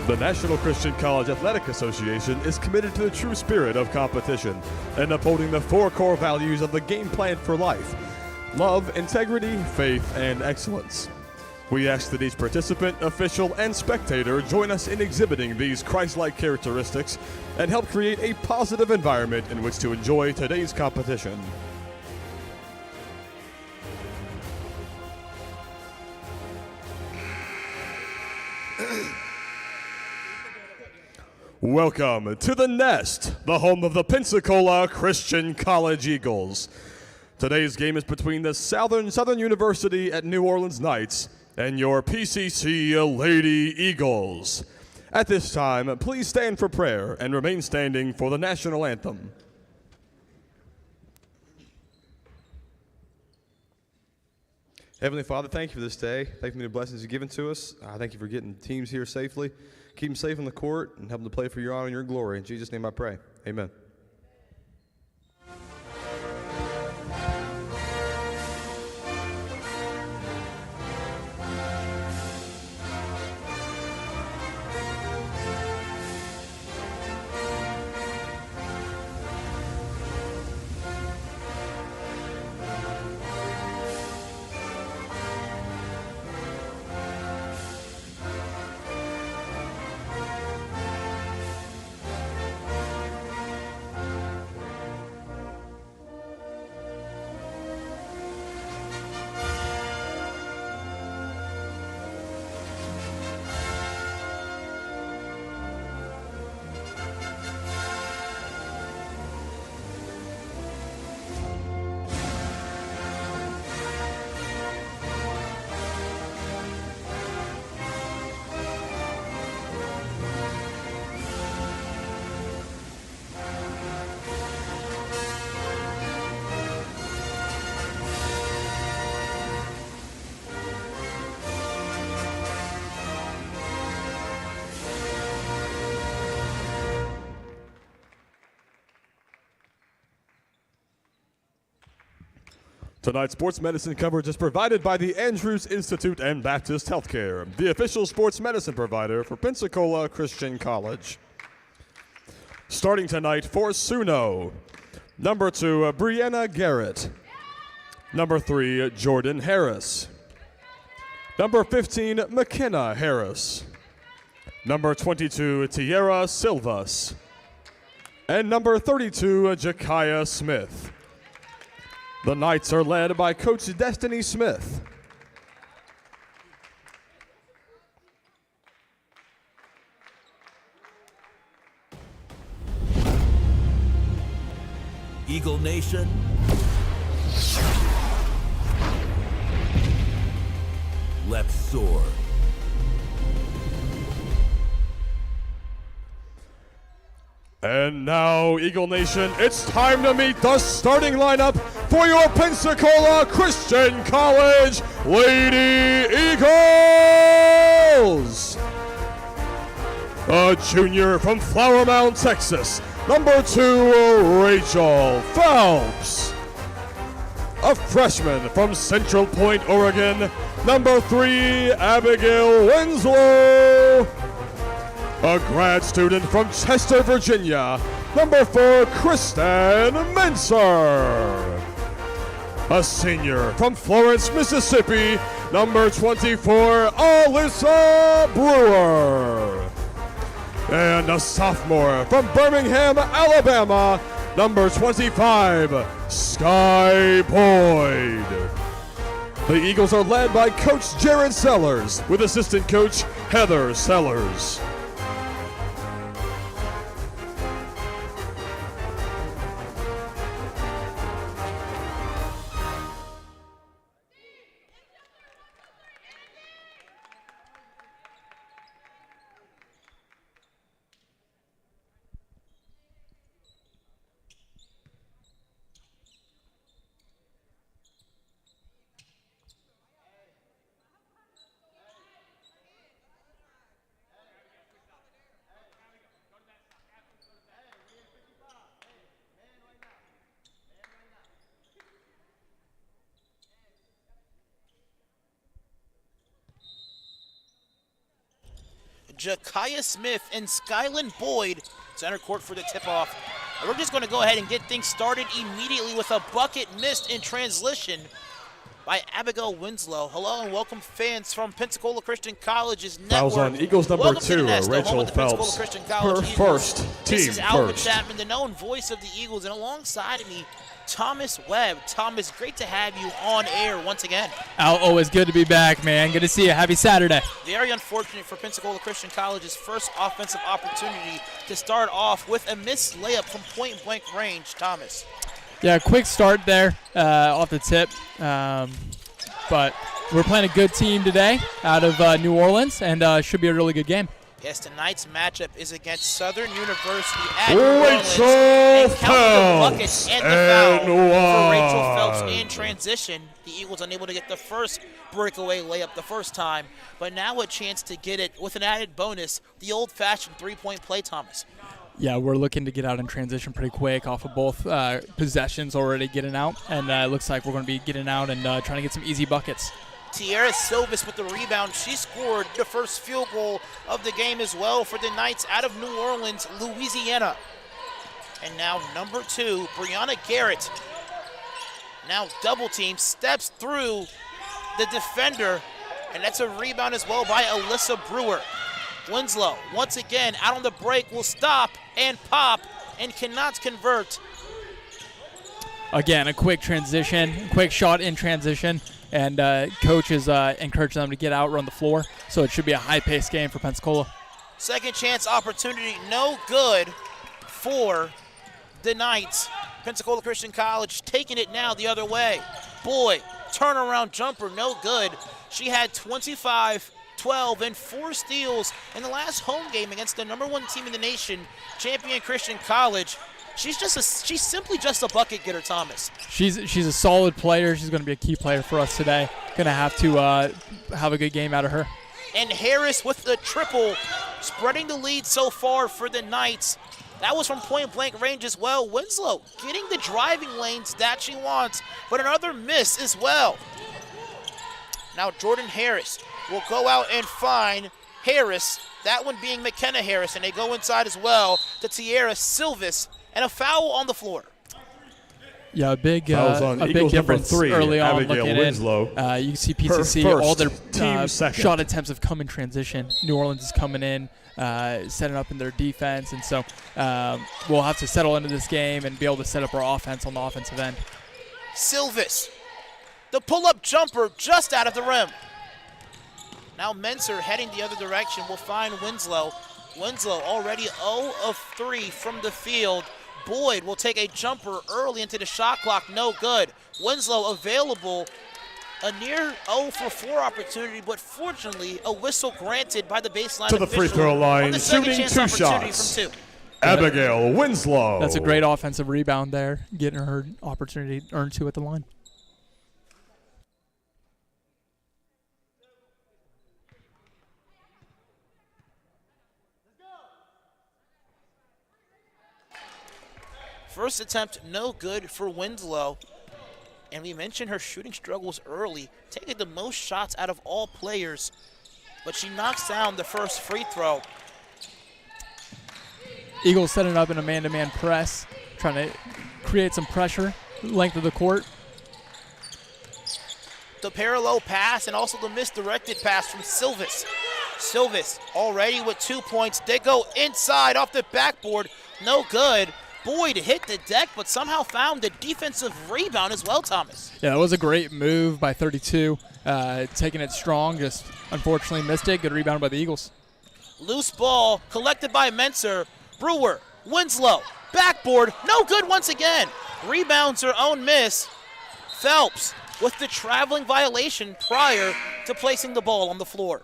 The National Christian College Athletic Association is committed to the true spirit of competition and upholding the four core values of the game plan for life: love, integrity, faith, and excellence. We ask that each participant, official, and spectator join us in exhibiting these Christ-like characteristics and help create a positive environment in which to enjoy today's competition. Welcome to the Nest, the home of the Pensacola Christian College Eagles. Today's game is between the Southern University at New Orleans Knights and your PCC Lady Eagles. At this time, please stand for prayer and remain standing for the national anthem. Heavenly Father, thank you for this day. Thank you for the blessings you've given to us. Thank you for getting teams here safely. Keep them safe in the court and help them to play for your honor and your glory. In Jesus' name I pray. Amen. Tonight's sports medicine coverage is provided by the Andrews Institute and Baptist Healthcare, the official sports medicine provider for Pensacola Christian College. Starting tonight for Suno, number 2, Brianna Garrett. Number 3, Jordan Harris. Number 15, McKenna Harris. Number 22, Tierra Silvas. And number 32, Jakaya Smith. The Knights are led by Coach Destiny Smith. Eagle Nation, let's soar. And now, Eagle Nation, it's time to meet the starting lineup for your Pensacola Christian College Lady Eagles. A junior from Flower Mound, Texas, number 2, Rachel Phelps. A freshman from Central Point, Oregon, number 3, Abigail Winslow. A grad student from Chester, Virginia, number 4, Kristen Menser. A senior from Florence, Mississippi, number 24, Alyssa Brewer. And a sophomore from Birmingham, Alabama, number 25, Sky Boyd. The Eagles are led by Coach Jared Sellers with assistant coach Heather Sellers. Jakaya Smith and Skyland Boyd center court for the tip-off. And we're just going to go ahead and get things started immediately with a bucket missed in transition by Abigail Winslow. Hello and welcome, fans from Pensacola Christian College's network. Fouls on Eagles number Welcome to 2, the nest, the home Rachel of the Pensacola Phelps. Christian College Her Eagles. first, This team is Alvin first. Chapman, the known voice of the Eagles, and alongside me, Thomas Webb. Thomas, great to have you on air once again. Al, always good to be back, man. Good to see you. Happy Saturday. Very unfortunate for Pensacola Christian College's first offensive opportunity to start off with a missed layup from point-blank range. Thomas. Yeah, quick start there off the tip. But we're playing a good team today out of New Orleans, and should be a really good game. Yes, tonight's matchup is against Southern University at New Orleans. Rachel And count the bucket Phelps and the foul and for Rachel one. Phelps in transition. The Eagles unable to get the first breakaway layup the first time, but now a chance to get it with an added bonus, the old-fashioned three-point play, Thomas. Yeah, we're looking to get out in transition pretty quick off of both possessions already getting out, and it looks like we're going to be getting out and trying to get some easy buckets. Tiara Silvis with the rebound. She scored the first field goal of the game as well for the Knights out of New Orleans, Louisiana. And now number 2, Brianna Garrett. Now double team, steps through the defender, and that's a rebound as well by Alyssa Brewer. Winslow, once again, out on the break, will stop and pop and cannot convert. Again, a quick transition, quick shot in transition, and coach is encouraging them to get out, run the floor, so it should be a high-paced game for Pensacola. Second chance opportunity, no good for the Knights. Pensacola Christian College taking it now the other way. Boyd, turnaround jumper, no good. She had 25, 12, and 4 steals in the last home game against the number 1 team in the nation, Champion Christian College. She's simply just a bucket getter, Thomas. She's a solid player. She's going to be a key player for us today. Going to have to have a good game out of her. And Harris with the triple, spreading the lead so far for the Knights. That was from point-blank range as well. Winslow getting the driving lanes that she wants, but another miss as well. Now Jordan Harris will go out and find Harris, that one being McKenna Harris, and they go inside as well to Tiara Silvis, and a foul on the floor. Yeah, a big Fouls on big Eagles number difference 3, early on Abigail looking Winslow. in. You can see Her PCC, first, all their team second. shot attempts have come in transition. New Orleans is coming in, setting up in their defense, and so we'll have to settle into this game and be able to set up our offense on the offensive end. Silvis, the pull-up jumper just out of the rim. Now Menser heading the other direction will find Winslow. Winslow already 0 of 3 from the field. Boyd will take a jumper early into the shot clock, no good. Winslow available, a near 0 for 4 opportunity, but fortunately a whistle granted by the baseline To the free official throw on line, the second shooting chance 2 opportunity shots. from 2. Abigail Winslow. That's a great offensive rebound there, getting her opportunity to earn 2 at the line. First attempt, no good for Winslow. And we mentioned her shooting struggles early, taking the most shots out of all players. But she knocks down the first free throw. Eagles setting up in a man-to-man press, trying to create some pressure, length of the court. The parallel pass and also the misdirected pass from Silvis. Silvis already with 2 points. They go inside off the backboard. No good. Boyd hit the deck, but somehow found the defensive rebound as well, Thomas. Yeah, that was a great move by 32, taking it strong, just unfortunately missed it. Good rebound by the Eagles. Loose ball collected by Menser. Brewer, Winslow, backboard, no good once again. Rebounds her own miss. Phelps with the traveling violation prior to placing the ball on the floor.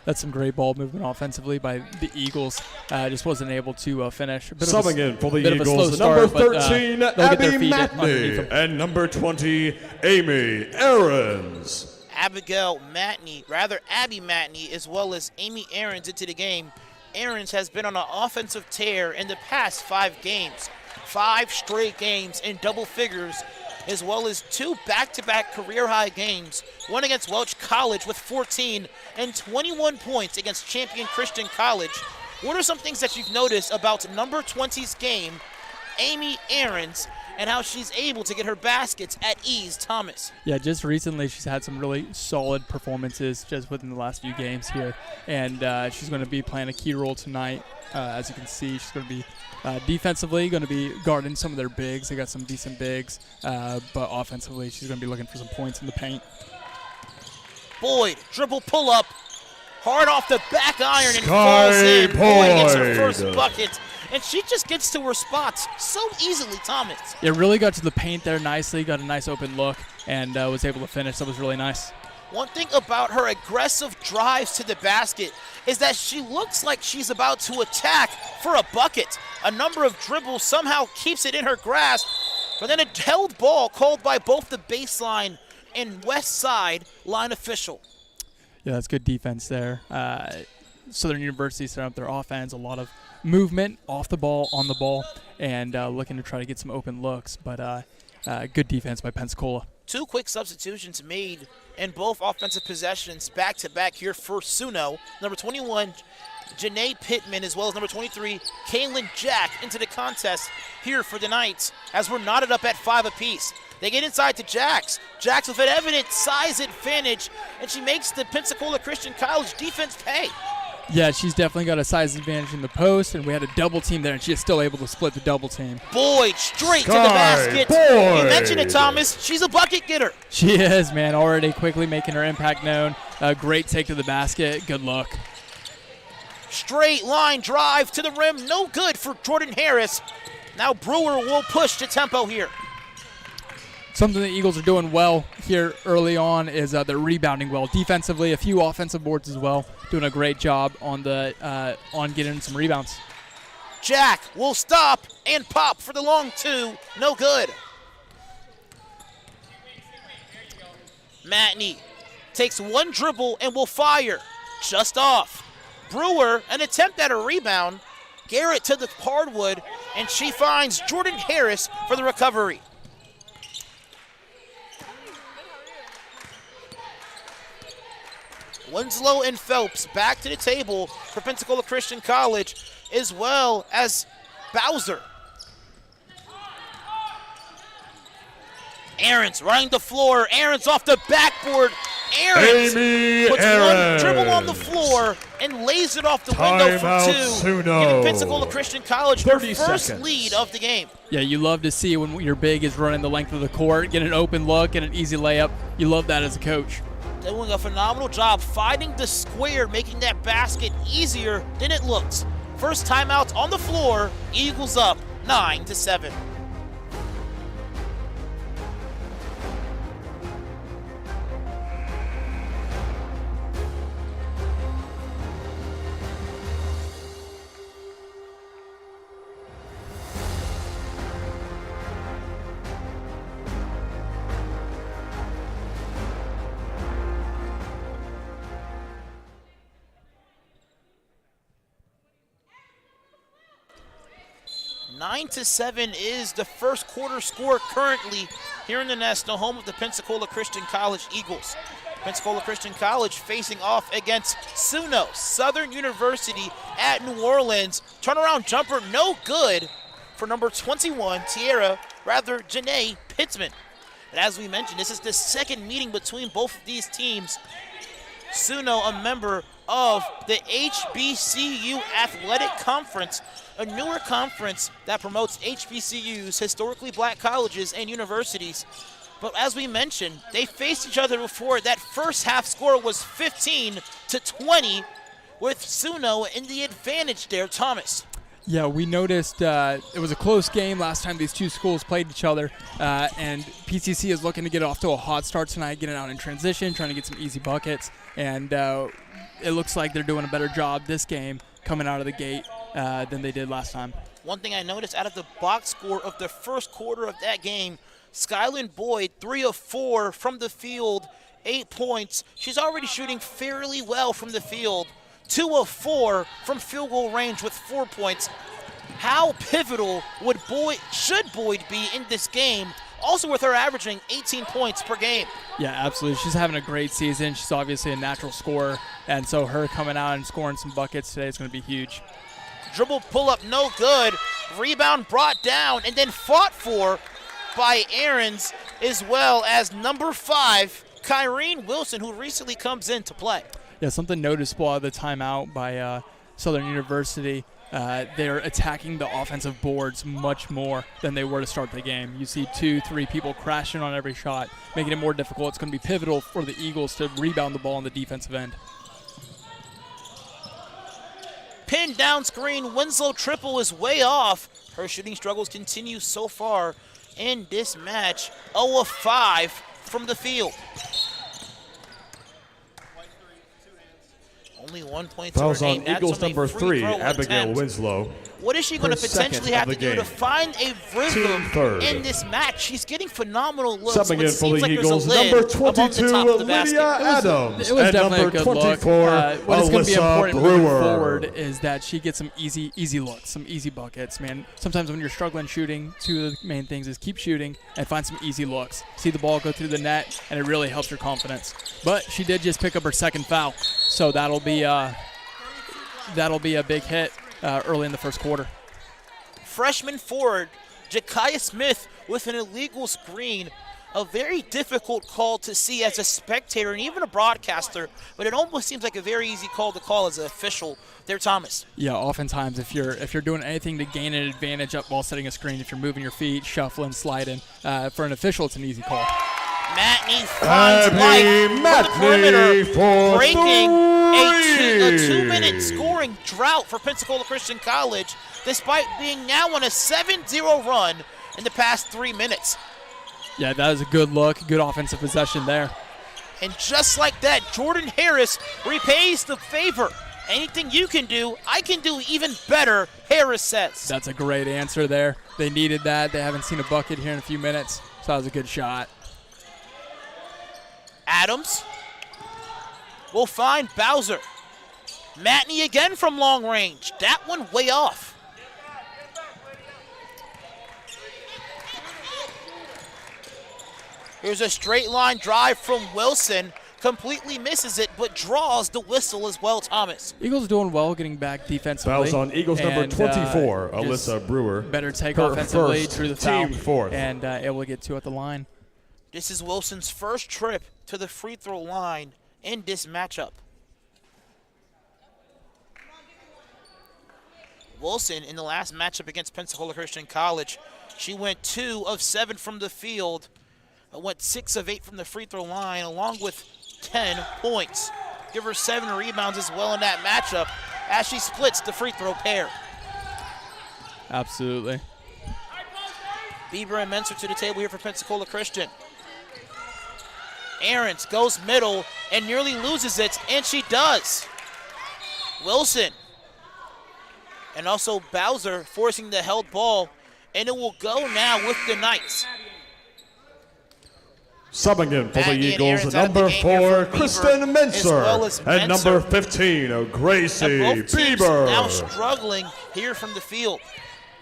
That's some great ball movement offensively by the Eagles. Just wasn't able to finish. Subbing in for the bit of a slow Eagles, start, number but, 13, they'll get their Abby feet underneath Matney, them. and number 20, Amy Aarons. Abby Matney, as well as Amy Aarons into the game. Aarons has been on an offensive tear in the past 5 games. 5 straight games in double figures as well as 2 back-to-back career-high games, one against Welch College with 14 and 21 points against Champion Christian College. What are some things that you've noticed about number 20's game, Amy Ahrens, and how she's able to get her baskets at ease, Thomas? Yeah, just recently she's had some really solid performances just within the last few games here, and she's going to be playing a key role tonight. As you can see, she's going to be defensively going to be guarding some of their bigs. They got some decent bigs, but offensively she's going to be looking for some points in the paint. Boyd, dribble pull-up, hard off the back iron and falls in. Boyd gets her first bucket. And she just gets to her spots so easily, Thomas. It really got to the paint there nicely, got a nice open look, and was able to finish. That was really nice. One thing about her aggressive drives to the basket is that she looks like she's about to attack for a bucket. A number of dribbles somehow keeps it in her grasp, but then a held ball called by both the baseline and west side line official. Yeah, that's good defense there. Southern University set up their offense, a lot of movement off the ball, on the ball, and looking to try to get some open looks, but good defense by Pensacola. 2 quick substitutions made in both offensive possessions back-to-back here for Suno. Number 21, Janae Pittman, as well as number 23, Kaylin Jack, into the contest here for the Knights, as we're knotted up at 5 apiece. They get inside to Jax. Jax with an evident size advantage, and she makes the Pensacola Christian College defense pay. Yeah, she's definitely got a size advantage in the post, and we had a double team there, and she is still able to split the double team. Boyd straight to the basket. Boyd. You mentioned it, Thomas. She's a bucket getter. She is, man, already quickly making her impact known. Great take to the basket. Good luck. Straight line drive to the rim. No good for Jordan Harris. Now Brewer will push to tempo here. Something the Eagles are doing well here early on is they're rebounding well defensively. A few offensive boards as well. Doing a great job on the on getting some rebounds. Jack will stop and pop for the long 2. No good. Matney takes 1 dribble and will fire. Just off. Brewer, an attempt at a rebound. Garrett to the hardwood, and she finds Jordan Harris for the recovery. Winslow and Phelps back to the table for Pensacola Christian College, as well as Bowser. Ahrens running the floor. Ahrens off the backboard. Ahrens Amy puts Ahrens. 1 dribble on the floor and lays it off the window for Timeout, 2. Suno. Giving Pensacola Christian College their 30 first seconds. lead of the game. Yeah, you love to see when your big is running the length of the court, get an open look, get an easy layup. You love that as a coach. Doing a phenomenal job finding the square, making that basket easier than it looks. First timeout on the floor. Eagles up 9-7. Nine to 7 is the first quarter score currently here in the Nest, the home of the Pensacola Christian College Eagles. Pensacola Christian College facing off against Suno, Southern University at New Orleans. Turnaround jumper, no good for number 21, Janae Pittman. And as we mentioned, this is the second meeting between both of these teams. Suno, a member of the HBCU Athletic Conference, a newer conference that promotes HBCUs, historically black colleges and universities. But as we mentioned, they faced each other before. That first half score was 15-20, with Suno in the advantage there, Thomas. Yeah, we noticed it was a close game last time these two schools played each other, and PCC is looking to get off to a hot start tonight, getting out in transition, trying to get some easy buckets, and it looks like they're doing a better job this game coming out of the gate than they did last time. One thing I noticed out of the box score of the first quarter of that game, Skyland Boyd, 3 of 4 from the field, 8 points. She's already shooting fairly well from the field. 2 of 4 from field goal range with 4 points. How pivotal should Boyd be in this game Also with her averaging 18 points per game. Yeah, absolutely. She's having a great season. She's obviously a natural scorer, and so her coming out and scoring some buckets today is going to be huge. Dribble pull-up, no good. Rebound brought down and then fought for by Aarons, as well as number 5, Kyrene Wilson, who recently comes in to play. Yeah, something noticeable out of the timeout by Southern University. They're attacking the offensive boards much more than they were to start the game. You see 2-3 people crashing on every shot, making it more difficult. It's going to be pivotal for the Eagles to rebound the ball on the defensive end. Pinned down screen, Winslow triple is way off. Her shooting struggles continue so far in this match. 0 of 5 from the field. Only 1 point to her Fouls on name. That's Eagles only number free 3, throw Abigail attempt. Winslow. What is she going to Her second potentially have of to the do to game. find a rhythm third. in this match? She's getting phenomenal looks. Subbing so it in for seems the like Eagles, there's a lid number above the 22, top of the Lydia basket. Adams. It was and definitely number a good 24, look. What is going to be Alyssa important moving Brewer. forward is that she gets some easy looks, some easy buckets, man. Sometimes when you're struggling shooting, two of the main things is keep shooting and find some easy looks. See the ball go through the net, and it really helps your confidence. But she did just pick up her second foul, so that'll be a big hit early in the first quarter. Freshman forward Jakaya Smith with an illegal screen. A very difficult call to see as a spectator and even a broadcaster, but it almost seems like a very easy call to call as an official there, Thomas. Yeah, oftentimes if you're doing anything to gain an advantage up while setting a screen, if you're moving your feet, shuffling, sliding, for an official it's an easy call. Matney finds life from the perimeter, for breaking a 3. 2-minute scoring drought for Pensacola Christian College, despite being now on a 7-0 run in the past 3 minutes. Yeah, that was a good look, good offensive possession there. And just like that, Jordan Harris repays the favor. Anything you can do, I can do even better, Harris says. That's a great answer there. They needed that. They haven't seen a bucket here in a few minutes, so that was a good shot. Adams will find Bowser. Matney again from long range. That one way off. Here's a straight line drive from Wilson. Completely misses it, but draws the whistle as well, Thomas. Eagles doing well getting back defensively. Fouls on Eagles number and, 24, just Alyssa Brewer. Better take Her offensively, first, drew the foul, team fourth. and able to get 2 at the line. This is Wilson's first trip to the free throw line in this matchup. Wilson, in the last matchup against Pensacola Christian College, she went 2 of 7 from the field, went 6 of 8 from the free throw line, along with 10 points. Give her 7 rebounds as well in that matchup as she splits the free throw pair. Absolutely. Bieber and Menser to the table here for Pensacola Christian. Aarons goes middle and nearly loses it, and she does. Wilson and also Bowser forcing the held ball, and it will go now with the Knights. Subbing in for the Matney and Eagles, Aarons out of the number game here 4, for Kristen Bieber, as well Menser. as And Menser. number 15, Gracie And both teams Bieber. now struggling here from the field.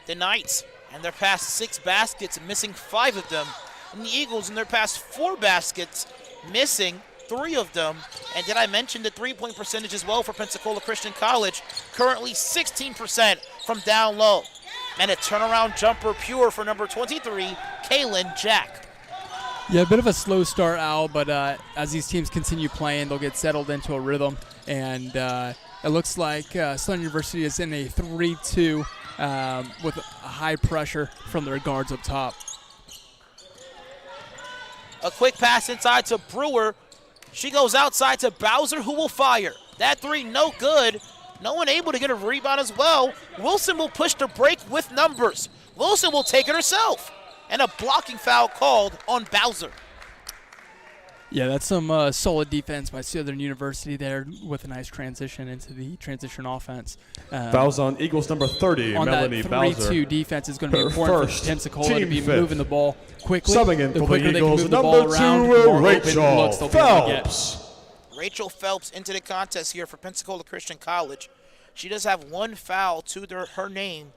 The Knights and their past 6 baskets, missing 5 of them. And the Eagles in their past 4 baskets, missing 3 of them. And did I mention the 3-point percentage as well for Pensacola Christian College? Currently 16% from down low. And a turnaround jumper pure for number 23, Kaylin Jack. Yeah, a bit of a slow start out, but as these teams continue playing, they'll get settled into a rhythm. And it looks like Southern University is in a 3-2 with a high pressure from their guards up top. A quick pass inside to Brewer. She goes outside to Bowser, who will fire. That 3 no good. No one able to get a rebound as well. Wilson will push the break with numbers. Wilson will take it herself. And a blocking foul called on Bowser. Yeah, that's some solid defense by Southern University there with a nice transition into the transition offense. Fouls on Eagles number 30, On Melanie that Bowser. 3-2 defense is going to be Her important first, for Pensacola to team be fifth. moving the ball quickly. Subbing in The for quicker the they can Eagles, move the ball number around, 2, the more open Rachel looks they'll be able to get. Phelps. Rachel Phelps into the contest here for Pensacola Christian College. She does have 1 foul to her name.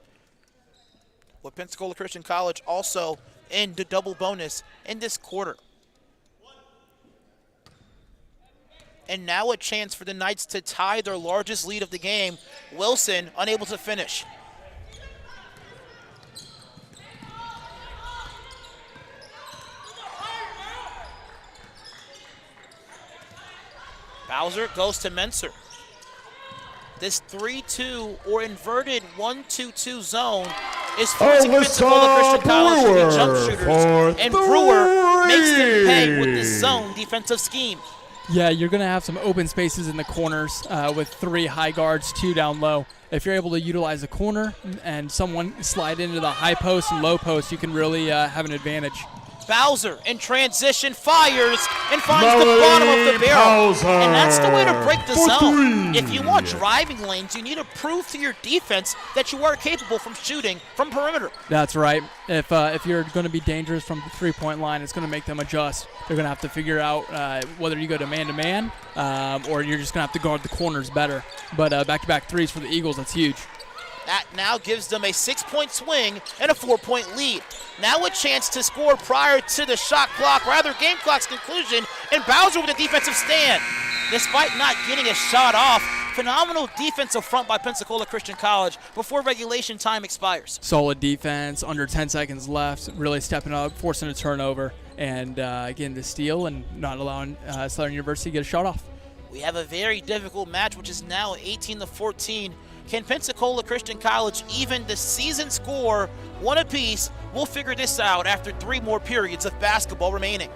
With Pensacola Christian College also in the double bonus in this quarter. And now a chance for the Knights to tie their largest lead of the game. Wilson unable to finish. Bowser goes to Menser. This 3-2 or inverted 1-2-2 zone is forcing Pensacola Christian College to be jump shooters, and Brewer makes them pay with this zone defensive scheme. Yeah, you're going to have some open spaces in the corners with 3 high guards, 2 down low. If you're able to utilize a corner and someone slide into the high post and low post, you can really have an advantage. Bowser in transition fires and finds the bottom of the barrel. Bowser And that's the way to break the for zone. three. If you want driving lanes, you need to prove to your defense that you are capable from shooting from perimeter. That's right. If you're going to be dangerous from the three-point line, it's going to make them adjust. They're going to have to figure out whether you go to man-to-man or you're just going to have to guard the corners better. But back-to-back threes for the Eagles, that's huge. That now gives them a 6-point swing and a 4-point lead. Now a chance to score prior to the shot clock, rather game clock's conclusion, and Bowser with a defensive stand. Despite not getting a shot off, phenomenal defensive front by Pensacola Christian College before regulation time expires. Solid defense, under 10 seconds left, really stepping up, forcing a turnover, and getting the steal and not allowing Southern University to get a shot off. We have a very difficult match, which is now 18-14. Can Pensacola Christian College even the season score one apiece? We'll figure this out after 3 more periods of basketball remaining.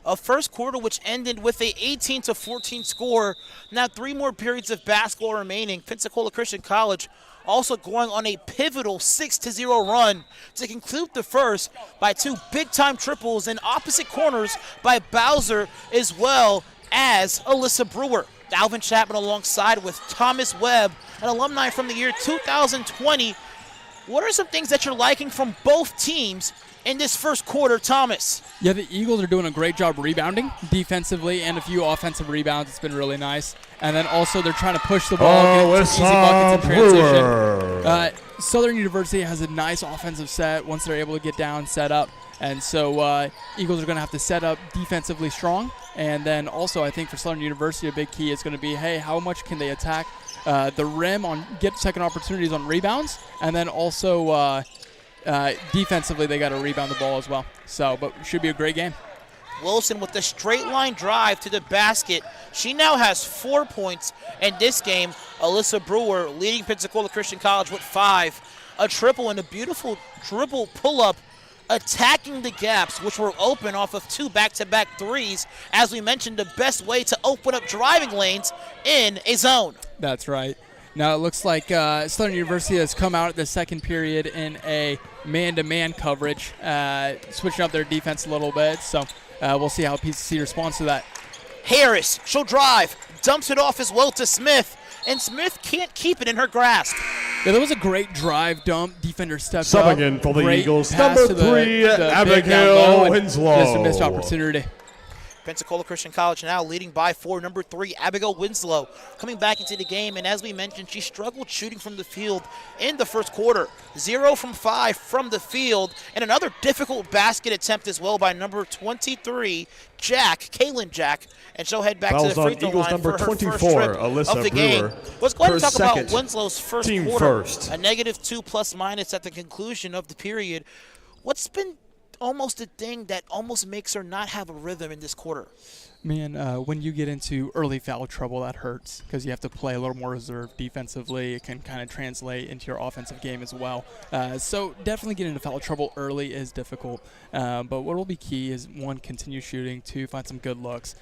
A first quarter which ended with a 18-14 score. Now 3 more periods of basketball remaining. Pensacola Christian College also going on a pivotal 6-0 run to conclude the first by 2 big-time triples in opposite corners by Bowser as well as Alyssa Brewer. Alvin Chapman alongside with Thomas Webb, an alumni from the year 2020. What are some things that you're liking from both teams in this first quarter, Thomas? Yeah, the Eagles are doing a great job rebounding defensively and a few offensive rebounds. It's been really nice. And then also they're trying to push the ball, get some easy buckets in transition. Southern University has a nice offensive set once they're able to get down, set up. And so Eagles are going to have to set up defensively strong. And then also I think for Southern University, a big key is going to be, hey, how much can they attack the rim on get second opportunities on rebounds? And then also defensively, they got to rebound the ball as well. So, but it should be a great game. Wilson with the straight line drive to the basket. She now has 4 points in this game. Alyssa Brewer leading Pensacola Christian College with 5. A triple and a beautiful dribble pull-up, attacking the gaps, which were open off of 2 back-to-back threes. As we mentioned, the best way to open up driving lanes in a zone. That's right. Now it looks like Southern University has come out at the second period in a man-to-man coverage, switching up their defense a little bit. So we'll see how PCC responds to that. Harris, she'll drive, dumps it off as well to Smith, and Smith can't keep it in her grasp. Yeah, that was a great drive dump. Defender stepped up. Subbing in for the Great Eagles, pass number to 3, the big down Abigail low, and Winslow. just a missed opportunity. Pensacola Christian College now leading by 4. Number 3, Abigail Winslow, coming back into the game. And as we mentioned, she struggled shooting from the field in the first quarter. 0 from 5 from the field. And another difficult basket attempt as well by number 23, Kaylin Jack. And she'll head back to the free throw Eagles line number for her 24, first trip Alyssa of the game. Brewer. Let's go ahead and Her talk about second Winslow's first team quarter. first. A -2 plus-minus at the conclusion of the period. What's been almost a thing that almost makes her not have a rhythm in this quarter? Man, when you get into early foul trouble, that hurts because you have to play a little more reserved defensively. It can kind of translate into your offensive game as well. So definitely getting into foul trouble early is difficult. But what will be key is, 1, continue shooting, 2, find some good looks,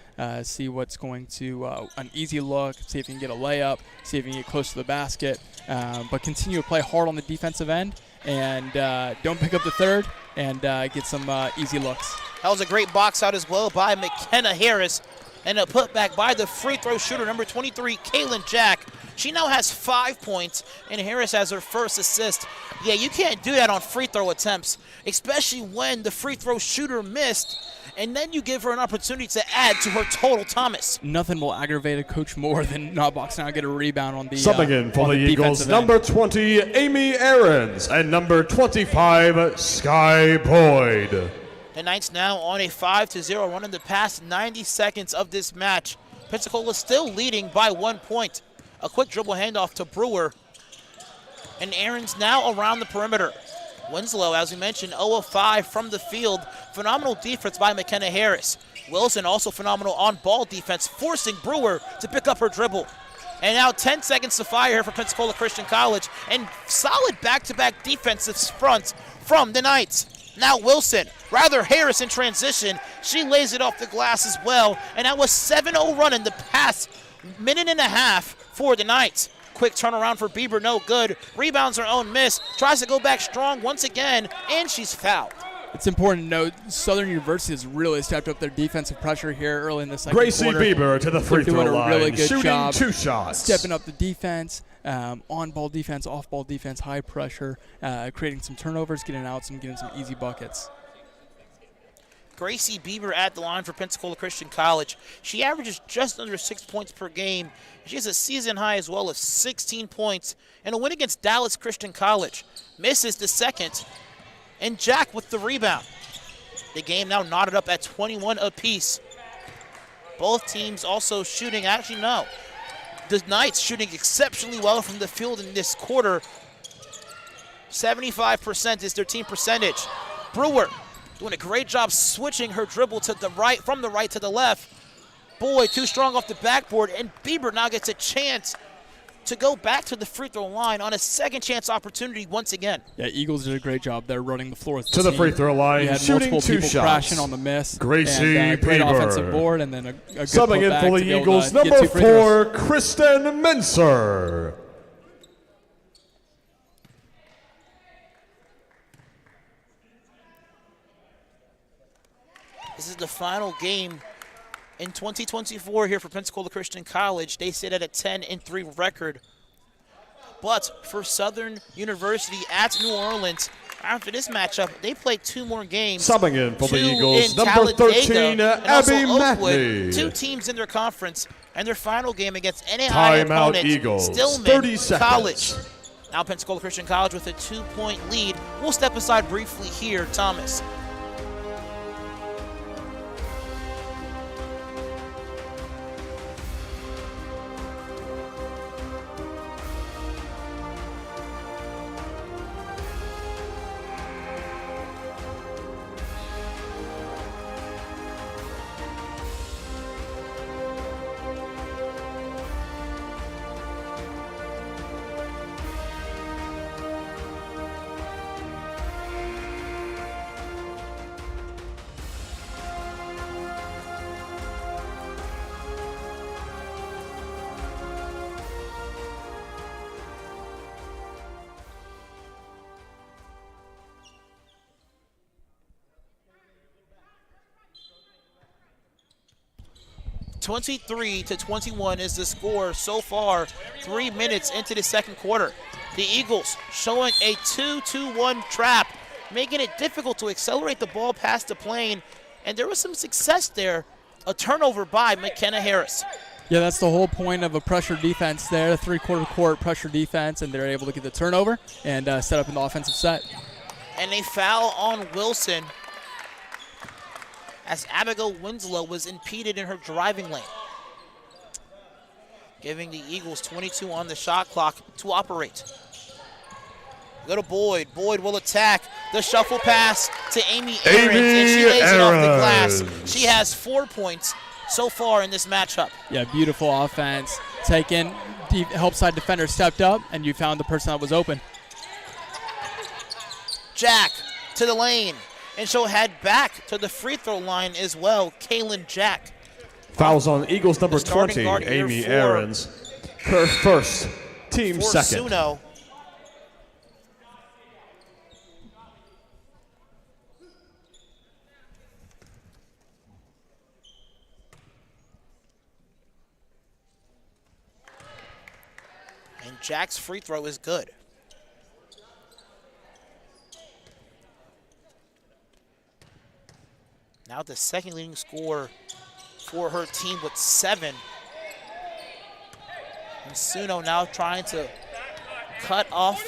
see what's going to an easy look, see if you can get a layup, see if you can get close to the basket. But continue to play hard on the defensive end, and don't pick up the third, and get some easy looks. That was a great box out as well by McKenna Harris. And a putback by the free throw shooter, number 23, Kaylin Jack. She now has 5 points, and Harris has her first assist. Yeah, you can't do that on free throw attempts, especially when the free throw shooter missed, and then you give her an opportunity to add to her total, Thomas. Nothing will aggravate a coach more than not boxing out, get a rebound on the Subbing in for on the Eagles, defensive number end. 20, Amy Aarons, and number 25, Sky Boyd. The Knights now on a 5-0 run in the past 90 seconds of this match. Pensacola still leading by 1 point. A quick dribble handoff to Brewer. And Aarons now around the perimeter. Winslow, as we mentioned, 0 of 5 from the field. Phenomenal defense by McKenna Harris. Wilson also phenomenal on-ball defense, forcing Brewer to pick up her dribble. And now 10 seconds to fire here for Pensacola Christian College. And solid back-to-back defensive fronts from the Knights. Now Wilson, rather Harris in transition. She lays it off the glass as well. And that was 7-0 run in the past minute and a half for the Knights. Quick turnaround for Bieber, no good. Rebounds her own miss. Tries to go back strong once again, and she's fouled. It's important to note Southern University has really stepped up their defensive pressure here early in the second Gracie quarter. Bieber to the free They're throw doing a line, really good shooting job 2 shots. stepping up the defense, on-ball defense, off-ball defense, high pressure, creating some turnovers, getting some easy buckets. Gracie Bieber at the line for Pensacola Christian College. She averages just under 6 points per game. She has a season high as well of 16 points and a win against Dallas Christian College. Misses the second, and Jack with the rebound. The game now knotted up at 21 apiece. Both teams also shooting, actually no. The Knights shooting exceptionally well from the field in this quarter. 75% is their team percentage. Brewer doing a great job switching her dribble to the right, from the right to the left. Boy, too strong off the backboard, and Bieber now gets a chance to go back to the free throw line on a second chance opportunity once again. Yeah, Eagles did a great job there running the floor. To the free throw line, you had shooting multiple 2 people shots. crashing on the miss. Gracie and, great Bieber. offensive board, and then a good Subbing in putback for to the be able Eagles, to get number 2 free throws. 4, Kristen Mincer. This is the final game in 2024 here for Pensacola Christian College. They sit at a 10-3 record. But for Southern University at New Orleans, after this matchup, they play 2 more games. Subbing in for the 2 Eagles, in number Talladega 13, and also Abby Oakwood. Matney. 2 teams in their conference, and their final game against NAI Timeout opponent Eagles, Stillman 30 seconds. College. Now Pensacola Christian College with a 2-point lead. We'll step aside briefly here, Thomas. (23-21) is the score so far, 3 minutes into the second quarter. The Eagles showing a 2-2-1 trap, making it difficult to accelerate the ball past the plane, and there was some success there A turnover by McKenna Harris. Yeah, that's the whole point of a pressure defense there, a three-quarter court pressure defense, and they're able to get the turnover and set up an offensive set. And a foul on Wilson as Abigail Winslow was impeded in her driving lane, giving the Eagles 22 on the shot clock to operate. Go to Boyd. Boyd will attack. The shuffle pass to Amy Ahrens, and she lays it off the glass. She has 4 points so far in this matchup. Yeah, beautiful offense. Taken, help side defender stepped up, and you found the person that was open. Jack to the lane, and she'll head back to the free throw line as well. Kaylin Jack. Fouls on Eagles number The starting 20, guard here Amy for- Ahrens. Her first, team For second. Suno. And Jack's free throw is good. Now the second leading scorer for her team with 7. And Suno now trying to cut off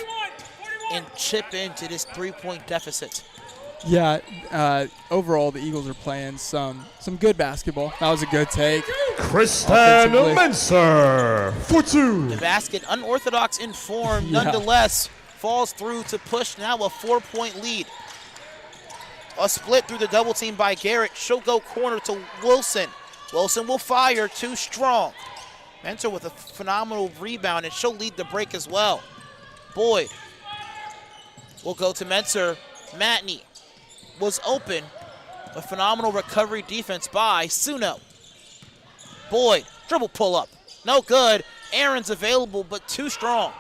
and chip into this 3-point deficit. Yeah, overall the Eagles are playing some good basketball. That was a good take. Kristen Offensively. Menser for 2. The basket, unorthodox in form, Yeah. nonetheless, falls through to push now a 4-point lead. A split through the double team by Garrett. She'll go corner to Wilson. Wilson will fire, too strong. Mentor with a phenomenal rebound, and she'll lead the break as well. Boyd will go to Mentor. Matney was open. A phenomenal recovery defense by Suno. Boyd, dribble pull up. No good. Aaron's available, but too strong.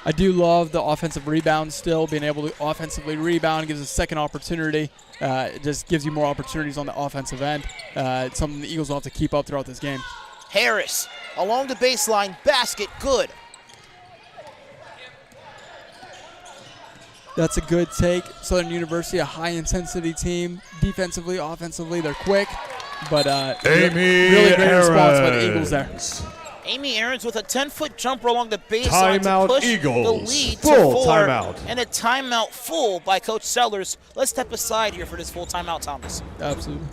I do love the offensive rebound still. Being able to offensively rebound gives a second opportunity. It just gives you more opportunities on the offensive end. It's something the Eagles will have to keep up throughout this game. Harris along the baseline, basket good. That's a good take. Southern University, a high-intensity team. Defensively, offensively, they're quick. But Amy really great response by the Eagles there. Ahrens. Amy Ahrens with a 10-foot jumper along the baseline Timeout, to push Eagles. the lead Full to 4. timeout. And a timeout full by Coach Sellers. Let's step aside here for this full timeout, Thomas. Absolutely.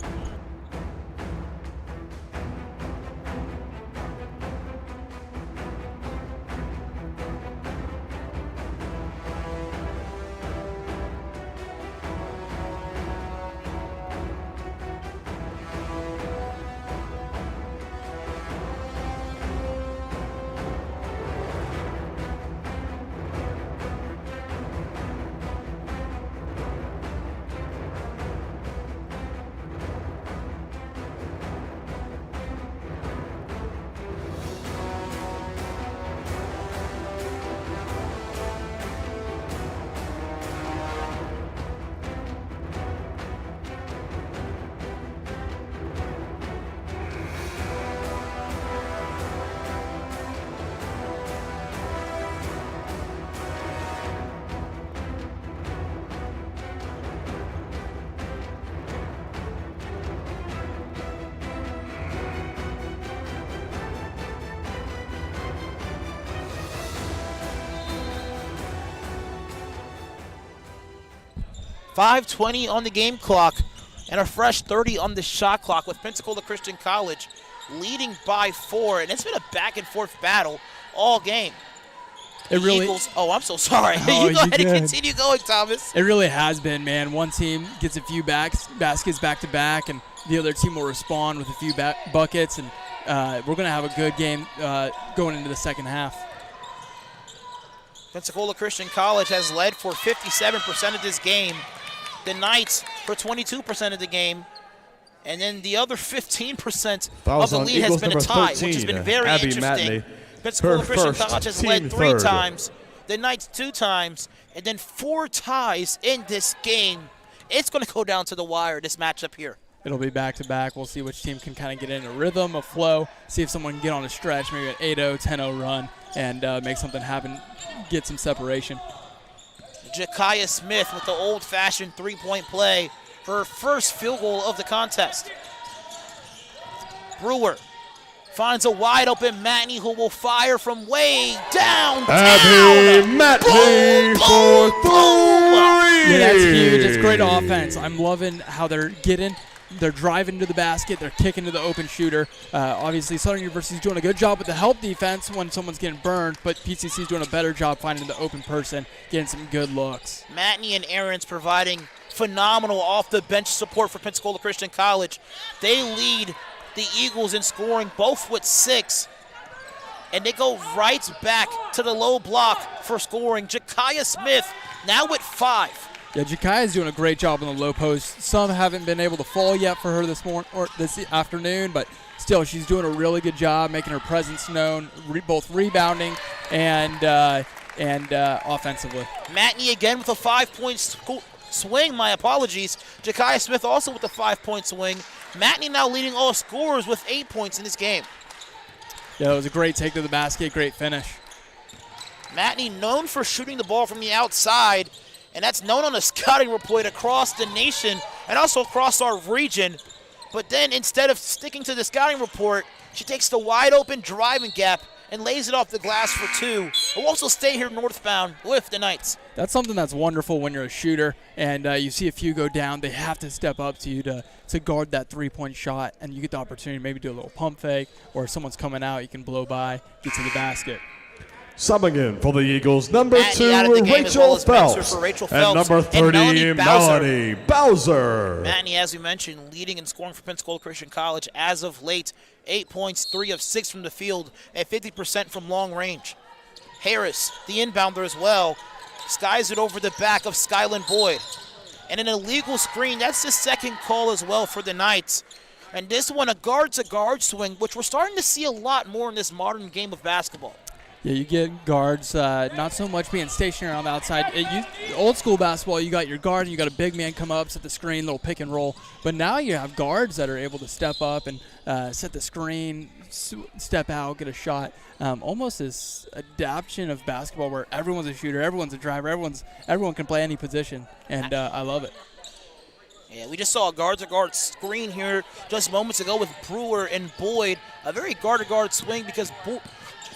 .5:20 on the game clock and a fresh 30 on the shot clock with Pensacola Christian College leading by 4. And it's been a back-and-forth battle all game. It The really, Eagles, oh, I'm so sorry. Oh, you go you ahead and good. continue going, Thomas. it really has been, man. One team gets a few baskets back-to-back, and the other team will respond with a few buckets, and we're going to have a good game going into the second half. Pensacola Christian College has led for 57% of this game. The Knights for 22% of the game. And then the other 15% of Fouls the on lead has Eagles been a number tie, which 13, has been very Abby interesting. Matney. Pensacola Her Christian first, College has team led 3 third. times. The Knights 2 times. And then 4 ties in this game. It's going to go down to the wire, this matchup here. It'll be back-to-back. We'll see which team can kind of get in a rhythm, a flow, see if someone can get on a stretch, maybe an 8-0, 10-0 run, and make something happen, get some separation. Jakaya Smith with the old-fashioned 3-point play for her first field goal of the contest. Brewer finds a wide open Matney who will fire from way downtown. Abby Matney for three. Yeah, that's huge. It's great offense. I'm loving how they're driving to the basket, they're kicking to the open shooter. Obviously, Southern University is doing a good job with the help defense when someone's getting burned, but PCC is doing a better job finding the open person, getting some good looks. Matney and Aarons providing phenomenal off-the-bench support for Pensacola Christian College. They lead the Eagles in scoring, both with 6. And they go right back to the low block for scoring. Jakaya Smith now with 5. Yeah, Jakaya is doing a great job on the low post. Some haven't been able to fall yet for her this morning or this afternoon, but still, she's doing a really good job making her presence known, both rebounding and offensively. Matney again with a 5-point swing. My apologies. Jakaya Smith also with a 5-point swing. Matney now leading all scorers with 8 points in this game. Yeah, it was a great take to the basket, great finish. Matney known for shooting the ball from the outside, and that's known on a scouting report across the nation and also across our region. But then instead of sticking to the scouting report, she takes the wide open driving gap and lays it off the glass for 2. We'll also stay here northbound with the Knights. That's something that's wonderful when you're a shooter and you see a few go down. They have to step up to you to guard that three-point shot, and you get the opportunity to maybe do a little pump fake, or if someone's coming out, you can blow by, get to the basket. Subbing in for the Eagles, number Matney 2, out of the game, as well as Spencer Phelps. for Rachel And Phelps. number 30, And Melanie Bowser. Matney, as we mentioned, leading in scoring for Pensacola Christian College as of late. 8 points, 3 of 6 from the field, and 50% from long range. Harris, the inbounder as well, skies it over the back of Skyland Boyd. And an illegal screen, that's the second call as well for the Knights. And this one, a guard-to-guard swing, which we're starting to see a lot more in this modern game of basketball. Yeah, you get guards not so much being stationary on the outside. Old school basketball, you got your guard and you got a big man come up, set the screen, little pick and roll. But now you have guards that are able to step up and set the screen, step out, get a shot. Almost this adaptation of basketball where everyone's a shooter, everyone's a driver, everyone can play any position, and I love it. Yeah, we just saw a guard-to-guard screen here just moments ago with Brewer and Boyd. A very guard-to-guard swing because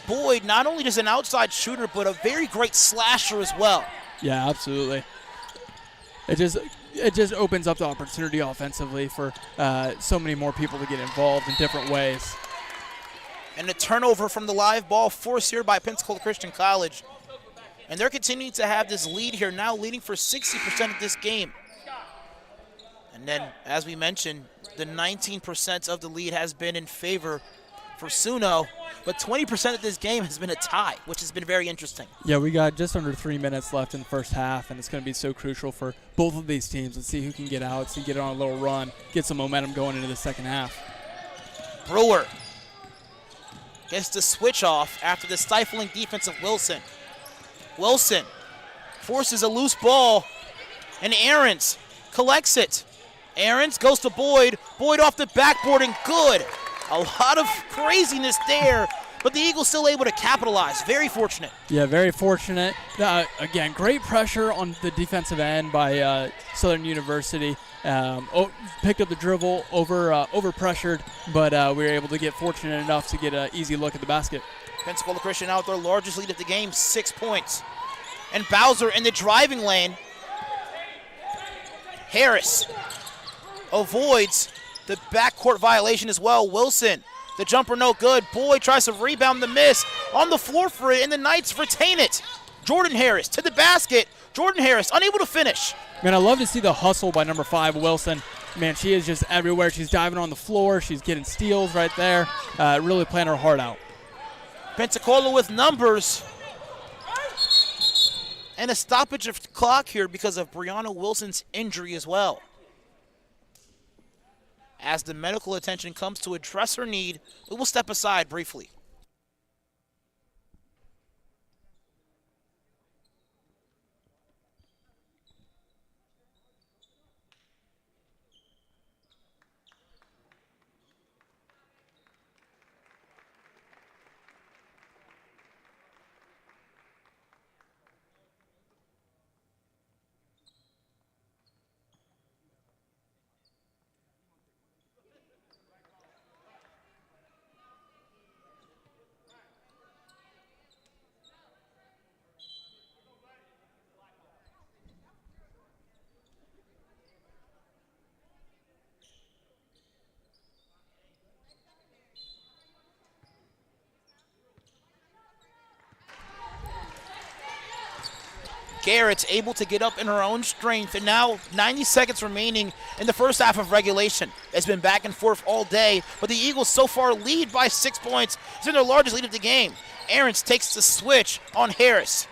Boyd not only is an outside shooter, but a very great slasher as well. Yeah, absolutely. It just opens up the opportunity offensively for so many more people to get involved in different ways. And a turnover from the live ball forced here by Pensacola Christian College. And they're continuing to have this lead here, now leading for 60% of this game. And then, as we mentioned, the 19% of the lead has been in favor for Suno, but 20% of this game has been a tie, which has been very interesting. Yeah, we got just under 3 minutes left in the first half, and it's going to be so crucial for both of these teams. Let's see who can get out, see get on a little run, get some momentum going into the second half. Brewer gets the switch off after the stifling defense of Wilson. Wilson forces a loose ball, and Aarons collects it. Aarons goes to Boyd. Boyd off the backboard and good. A lot of craziness there, but the Eagles still able to capitalize. Very fortunate. Yeah, very fortunate. Again, great pressure on the defensive end by Southern University. Picked up the dribble, over pressured, but we were able to get fortunate enough to get an easy look at the basket. Pensacola Christian out their largest lead of the game, 6 points. And Bowser in the driving lane. Harris avoids the backcourt violation as well. Wilson, the jumper no good. Boyd tries to rebound the miss. On the floor for it, and the Knights retain it. Jordan Harris to the basket. Jordan Harris unable to finish. Man, I love to see the hustle by number 5, Wilson. Man, she is just everywhere. She's diving on the floor. She's getting steals right there. Really playing her heart out. Pensacola with numbers. And a stoppage of clock here because of Brianna Wilson's injury as well. As the medical attention comes to address her need, we will step aside briefly. Garrett able to get up in her own strength, and now 90 seconds remaining in the first half of regulation. It's been back and forth all day, but the Eagles so far lead by 6 points. It's been their largest lead of the game. Aarons takes the switch on Harris.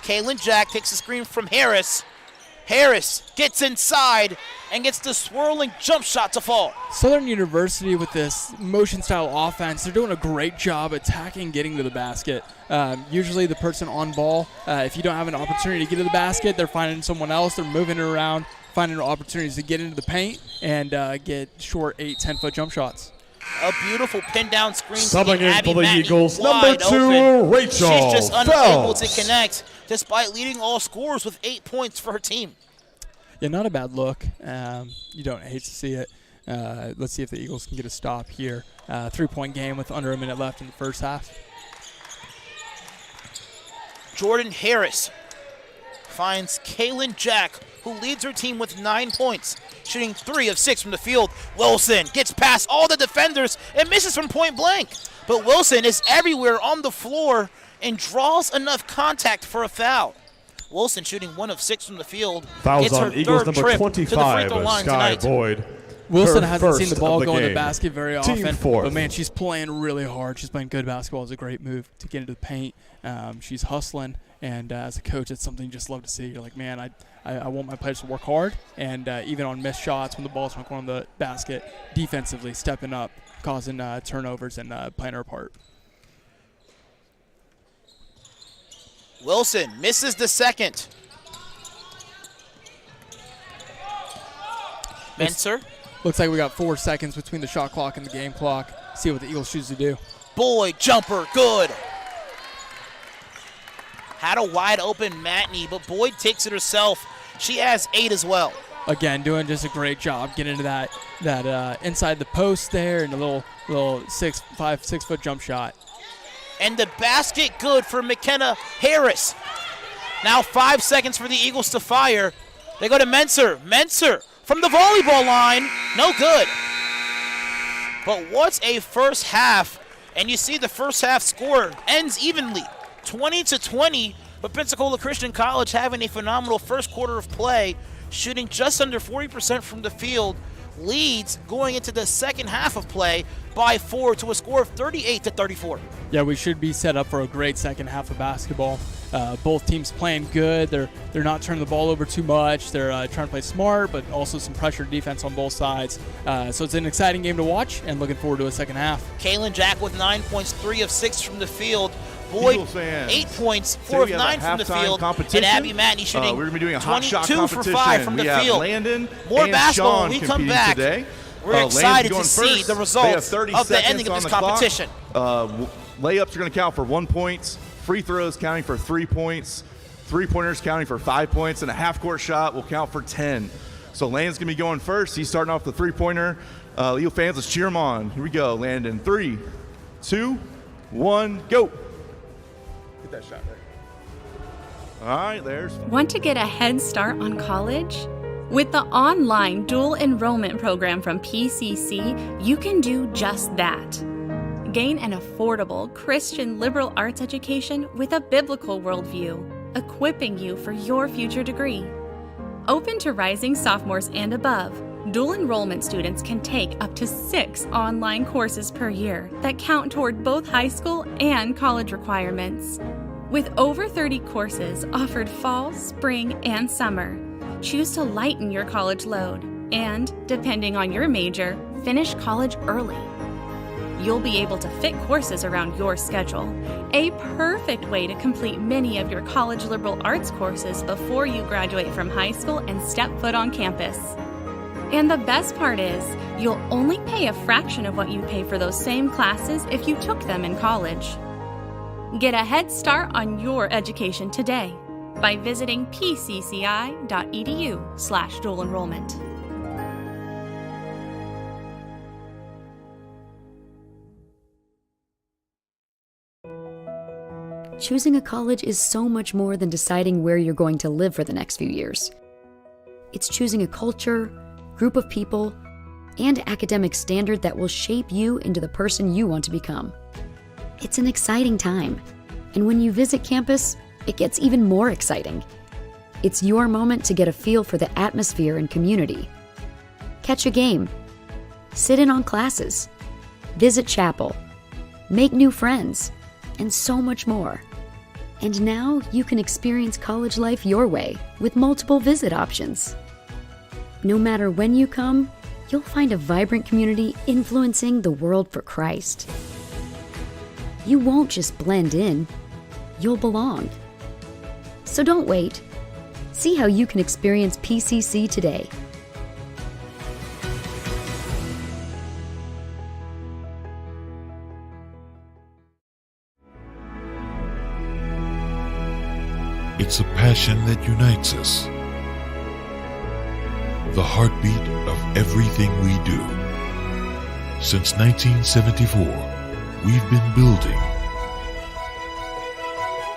Kaylin Jack takes the screen from Harris. Harris gets inside and gets the swirling jump shot to fall. Southern University with this motion style offense, they're doing a great job attacking, getting to the basket. Usually the person on ball, if you don't have an opportunity to get to the basket, they're finding someone else. They're moving it around, finding opportunities to get into the paint and get short 8, 10-foot jump shots. A beautiful pin down screen. Subbing in Abby for the Matney Eagles, wide number 2, open. Rachel She's just unable Phelps. to connect despite leading all scorers with 8 points for her team. Yeah, not a bad look. You don't hate to see it. Let's see if the Eagles can get a stop here. 3-point game with under a minute left in the first half. Jordan Harris finds Kaylin Jack, who leads her team with 9 points, shooting 3 of 6 from the field. Wilson gets past all the defenders and misses from point blank. But Wilson is everywhere on the floor and draws enough contact for a foul. Wilson shooting 1 of 6 from the field. Fouls gets her on Eagles third number trip to the free 25, throw line Sky tonight. Boyd. Wilson Her hasn't seen the first ball of the go in the game. basket very Team often, fourth. but man, she's playing really hard. She's playing good basketball. It's a great move to get into the paint. She's hustling, and as a coach, it's something you just love to see. You're like, man, I want my players to work hard, and even on missed shots when the ball's not going on the basket, defensively stepping up, causing turnovers and playing her part. Wilson misses the second. Menser. Looks like we got 4 seconds between the shot clock and the game clock. See what the Eagles choose to do. Boyd, jumper, good. Had a wide open Matney, but Boyd takes it herself. She has 8 as well. Again, doing just a great job getting into that inside the post there and a little 6-foot jump shot. And the basket good for McKenna Harris. Now 5 seconds for the Eagles to fire. They go to Menser. Menser from the volleyball line, no good. But what's a first half? And you see the first half score ends evenly, 20-20. But Pensacola Christian College having a phenomenal first quarter of play, shooting just under 40% from the field, leads going into the second half of play by 4 to a score of 38-34. Yeah, we should be set up for a great second half of basketball. Both teams playing good. They're not turning the ball over too much. They're trying to play smart, but also some pressure defense on both sides. So it's an exciting game to watch, and looking forward to a second half. Kaylin Jack with 9 points, 3 of 6 from the field. Boyd, 8 points, 4 of 9 from the field. And Abby Matney shooting we're going to be doing a hot shot 22 for competition. 5 from the we have field. Landon More and basketball Sean when we come competing back. today. We're excited to Landon's going see first. the They have results 30 of the seconds ending of on this the clock. competition. Layups are going to count for 1 point. Free throws counting for 3 points. Three-pointers counting for 5 points. And a half-court shot will count for 10. So Landon's going to be going first. He's starting off the three-pointer. Eagle fans, let's cheer him on. Here we go, Landon. 3, 2, 1, go. Get that shot right. All right, there's. Want to get a head start on college? With the online dual enrollment program from PCC, you can do just that. Gain an affordable Christian liberal arts education with a biblical worldview, equipping you for your future degree. Open to rising sophomores and above, dual enrollment students can take up to 6 online courses per year that count toward both high school and college requirements. With over 30 courses offered fall, spring, and summer, choose to lighten your college load and, depending on your major, finish college early. You'll be able to fit courses around your schedule, a perfect way to complete many of your college liberal arts courses before you graduate from high school and step foot on campus. And the best part is, you'll only pay a fraction of what you pay for those same classes if you took them in college. Get a head start on your education today by visiting pcci.edu/dual enrollment. Choosing a college is so much more than deciding where you're going to live for the next few years. It's choosing a culture, group of people, and academic standard that will shape you into the person you want to become. It's an exciting time, and when you visit campus, it gets even more exciting. It's your moment to get a feel for the atmosphere and community. Catch a game, sit in on classes, visit chapel, make new friends, and so much more. And now you can experience college life your way with multiple visit options. No matter when you come, you'll find a vibrant community influencing the world for Christ. You won't just blend in, you'll belong. So don't wait. See how you can experience PCC today. It's a passion that unites us. The heartbeat of everything we do. Since 1974, we've been building,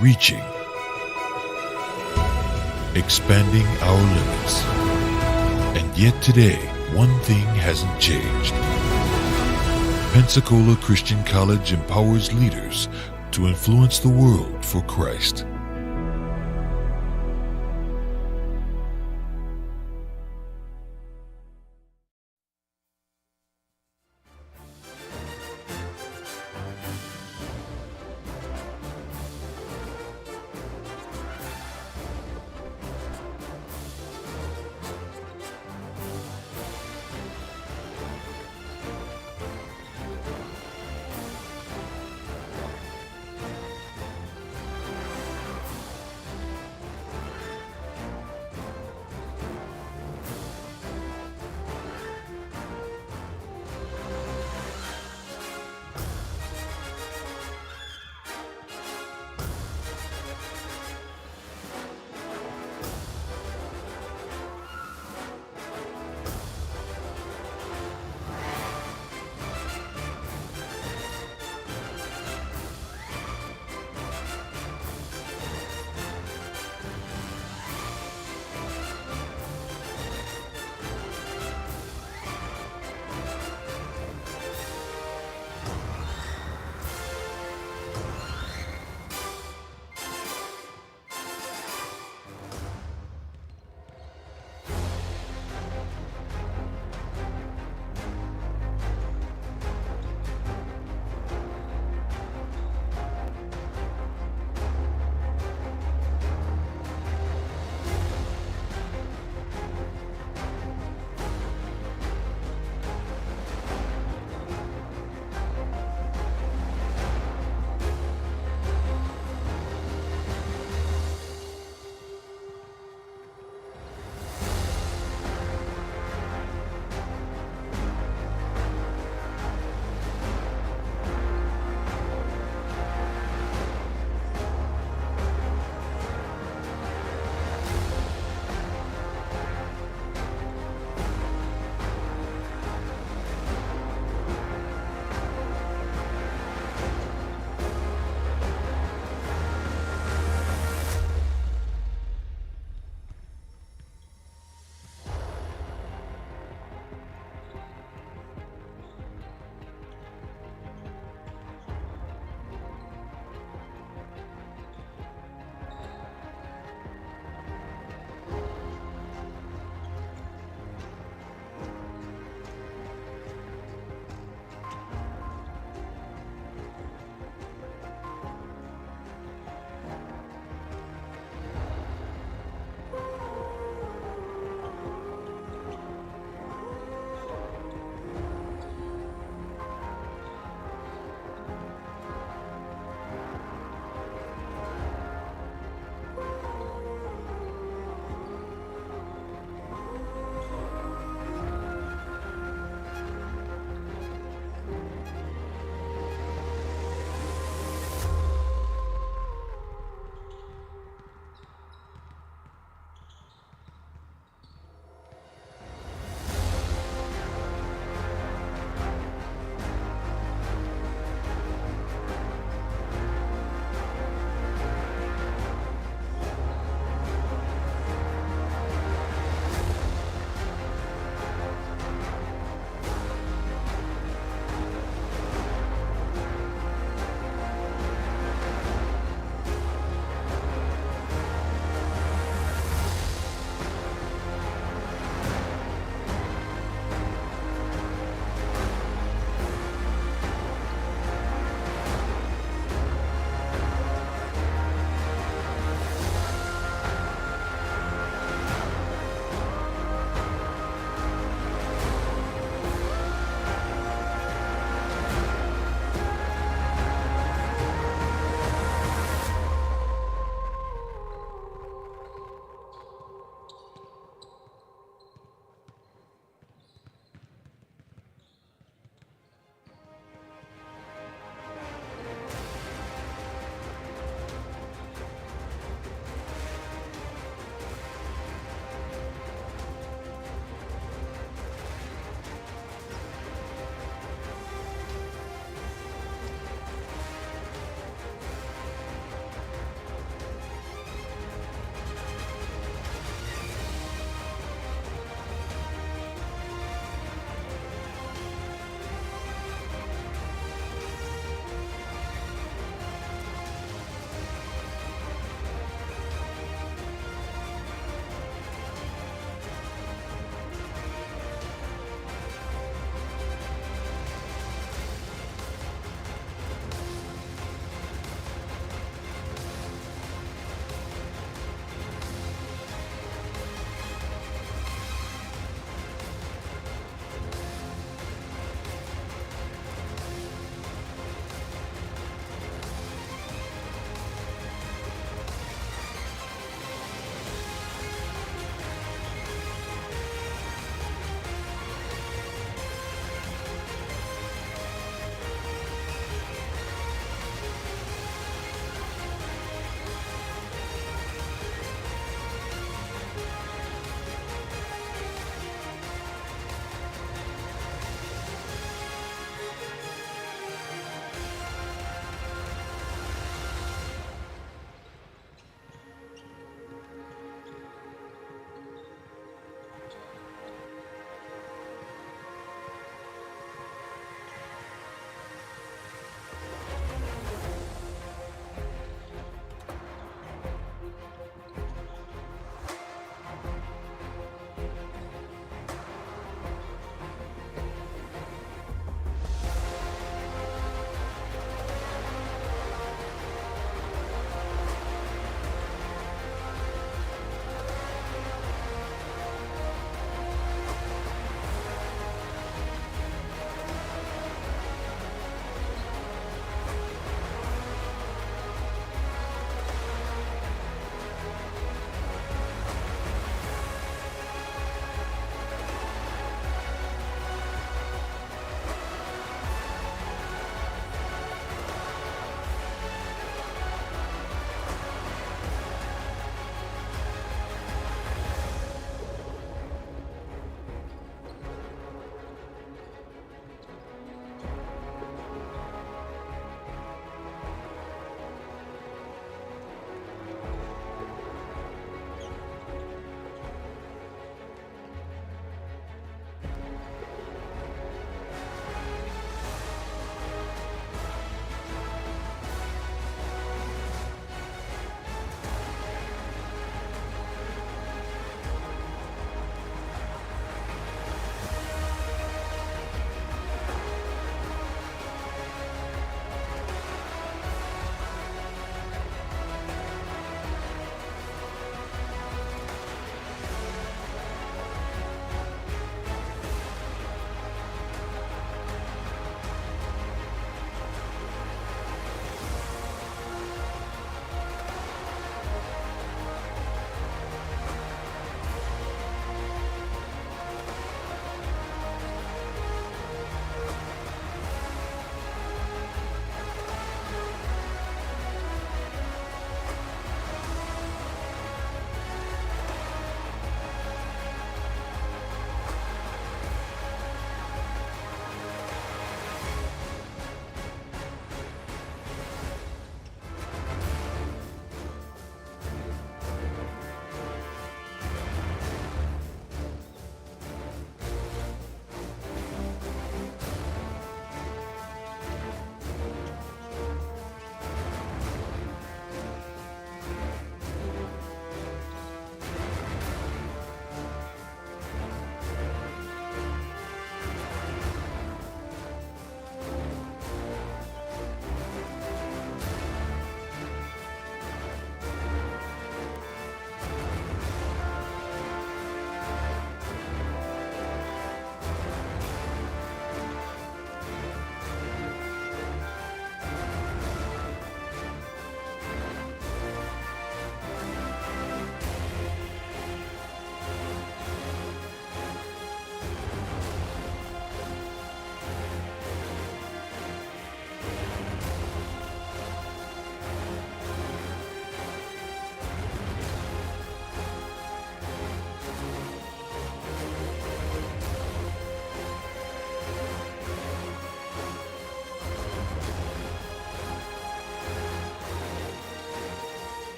reaching, expanding our limits. And yet today, one thing hasn't changed. Pensacola Christian College empowers leaders to influence the world for Christ.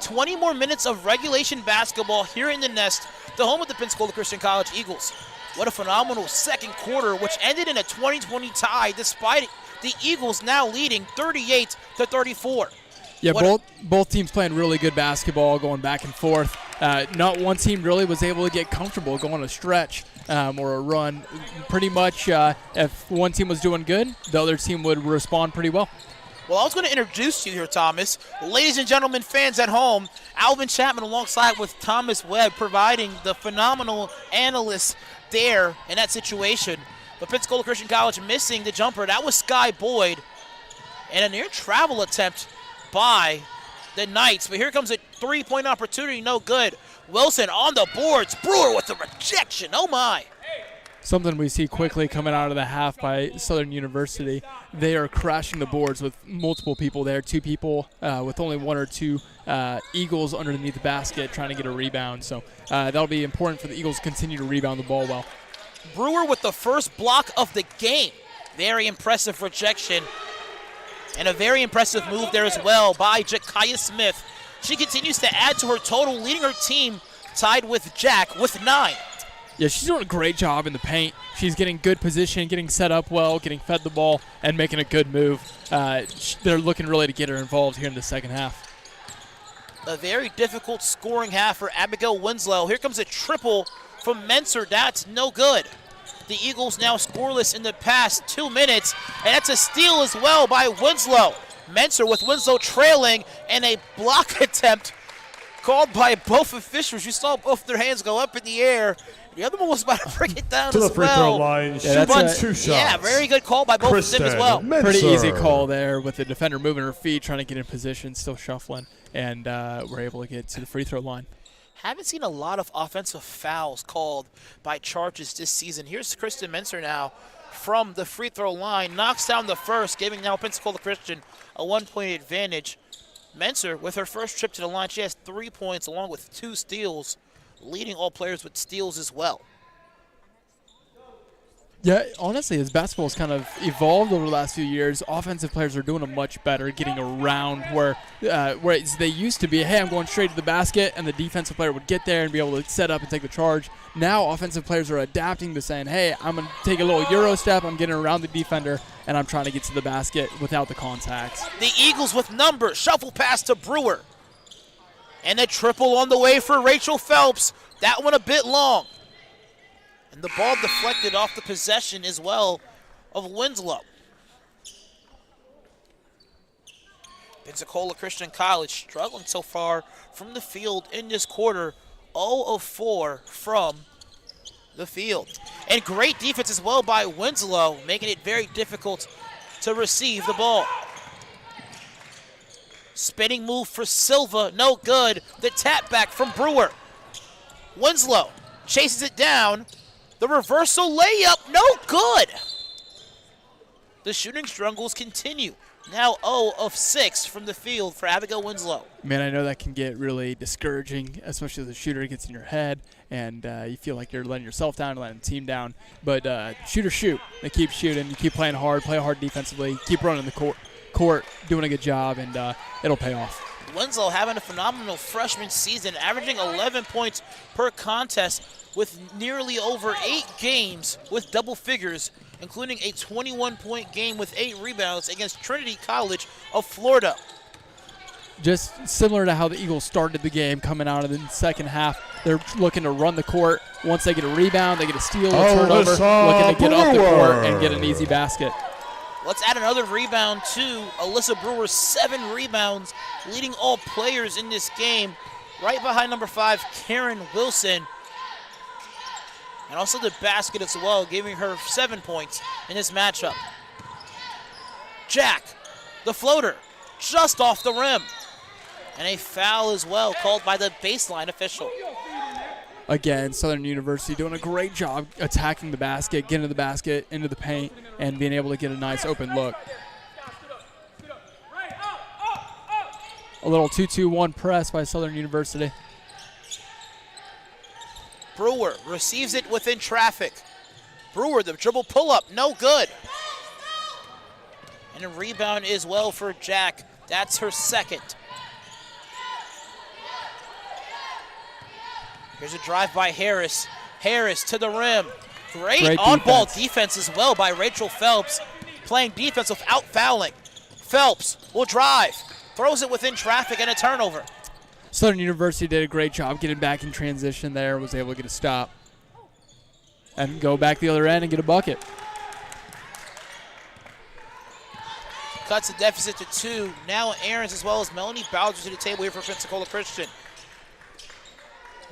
20 more minutes of regulation basketball here in the Nest, the home of the Pensacola Christian College Eagles. What a phenomenal second quarter, which ended in a 20-20 tie, despite the Eagles now leading 38-34. Yeah, both teams playing really good basketball, going back and forth. Not one team really was able to get comfortable going a stretch or a run. Pretty much, if one team was doing good, the other team would respond pretty well. Well, I was going to introduce you here, Thomas. Ladies and gentlemen, fans at home, Alvin Chapman alongside with Thomas Webb providing the phenomenal analysts there in that situation. But Pensacola Christian College missing the jumper. That was Sky Boyd. And a near travel attempt by the Knights. But here comes a three-point opportunity, no good. Wilson on the boards. Brewer with the rejection. Oh, my. Something we see quickly coming out of the half by Southern University. They are crashing the boards with multiple people there, two people with only one or two Eagles underneath the basket trying to get a rebound. So that'll be important for the Eagles to continue to rebound the ball well. Brewer with the first block of the game. Very impressive rejection. And a very impressive move there as well by Jakaya Smith. She continues to add to her total, leading her team tied with Jack with 9. Yeah, she's doing a great job in the paint. She's getting good position, getting set up well, getting fed the ball, and making a good move. They're looking really to get her involved here in the second half. A very difficult scoring half for Abigail Winslow. Here comes a triple from Menser. That's no good. The Eagles now scoreless in the past 2 minutes, and that's a steal as well by Winslow. Menser with Winslow trailing, and a block attempt called by both officials. You saw both their hands go up in the air. The other one was about to bring it down to as the free well. throw line. Yeah, Shoots 2 shots. Yeah, very good call by both of them as well. Menser. Pretty easy call there with the defender moving her feet, trying to get in position, still shuffling, and we're able to get to the free throw line. Haven't seen a lot of offensive fouls called by Chargers this season. Here's Kristen Menser now from the free throw line. Knocks down the first, giving now Pensacola Christian a 1-point advantage. Menser, with her first trip to the line, she has 3 points along with 2 steals, leading all players with steals as well. Yeah, honestly, as basketball has kind of evolved over the last few years, offensive players are doing it much better, getting around where they used to be, hey, I'm going straight to the basket, and the defensive player would get there and be able to set up and take the charge. Now offensive players are adapting to saying, hey, I'm going to take a little Euro step, I'm getting around the defender, and I'm trying to get to the basket without the contacts. The Eagles with numbers, shuffle pass to Brewer. And a triple on the way for Rachel Phelps. That one a bit long. And the ball deflected off the possession as well of Winslow. Pensacola Christian College struggling so far from the field in this quarter. 0 of 4 from the field. And great defense as well by Winslow, making it very difficult to receive the ball. Spinning move for Silva, no good. The tap back from Brewer. Winslow chases it down. The reversal layup, no good. The shooting struggles continue. Now 0 of 6 from the field for Abigail Winslow. Man, I know that can get really discouraging, especially as the shooter gets in your head and you feel like you're letting yourself down and letting the team down. But shooters shoot. They keep shooting. You keep playing hard, play hard defensively, keep running the court, doing a good job, and it'll pay off. Winslow having a phenomenal freshman season, averaging 11 points per contest with nearly over 8 games with double figures, including a 21-point game with 8 rebounds against Trinity College of Florida. Just similar to how the Eagles started the game coming out of the second half. They're looking to run the court. Once they get a rebound, they get a steal, a turnover, looking to get off the court and get an easy basket. Let's add another rebound to Alyssa Brewer, 7 rebounds, leading all players in this game. Right behind number 5, Karen Wilson. And also the basket as well, giving her 7 points in this matchup. Jack, the floater, just off the rim. And a foul as well, called by the baseline official. Again, Southern University doing a great job attacking the basket, getting to the basket, into the paint, and being able to get a nice open look. A little 2-2-1 press by Southern University. Brewer receives it within traffic. Brewer, the dribble pull-up, no good. And a rebound as well for Jack. That's her second. Here's a drive by Harris. Harris to the rim. Great Great on-ball defense. defense as well by Rachel Phelps, playing defense without fouling. Phelps will drive, throws it within traffic, and a turnover. Southern University did a great job getting back in transition there, was able to get a stop and go back the other end and get a bucket. Cuts the deficit to 2. Now Ahrens as well as Melanie Bowser to the table here for Pensacola Christian.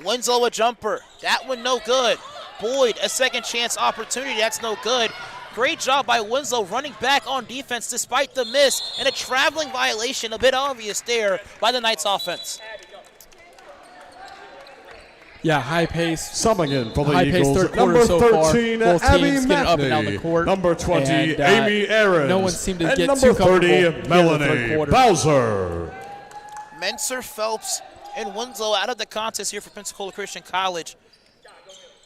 Winslow a jumper. That one no good. Boyd a second chance opportunity. That's no good. Great job by Winslow running back on defense despite the miss, and a traveling violation, a bit obvious there by the Knights offense. Yeah, high pace. Summing in for the High-paced Eagles, third quarter number so far. 13, Both Abby teams getting up and down the Matney. court. Number 20, And, Amy Ahrens. no one seemed to and get number too comfortable 30, here in the third Melanie quarter. Bowser. Menser, Phelps, and Winslow out of the contest here for Pensacola Christian College.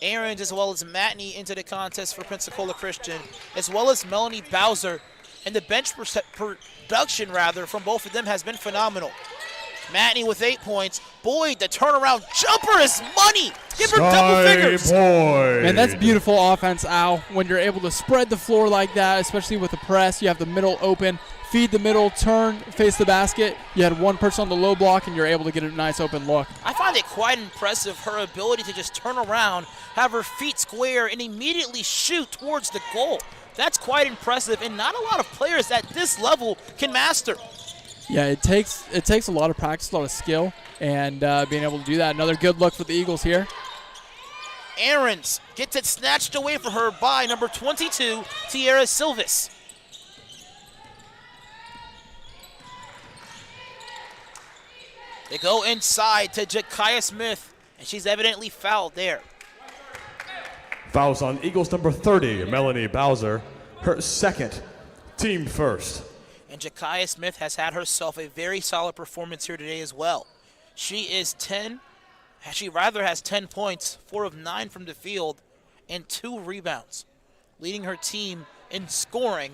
Ahrens as well as Matney into the contest for Pensacola Christian, as well as Melanie Bowser. And the bench production, from both of them has been phenomenal. Matney with 8 points. Boyd, the turnaround jumper is money. Give her double figures. Boyd. Man, that's beautiful offense, Al. When you're able to spread the floor like that, especially with the press, you have the middle open, feed the middle, turn, face the basket. You had one person on the low block, and you're able to get a nice open look. I find it quite impressive, her ability to just turn around, have her feet square, and immediately shoot towards the goal. That's quite impressive, and not a lot of players at this level can master. Yeah, it takes a lot of practice, a lot of skill, and being able to do that. Another good look for the Eagles here. Ahrens gets it snatched away from her by number 22, Tiara Silvis. They go inside to Jakaya Smith, and she's evidently fouled there. Fouls on Eagles number 30, Melanie Bowser. Her second, team first. And Jakaya Smith has had herself a very solid performance here today as well. She has 10 points, 4 of 9 from the field, and 2 rebounds, leading her team in scoring.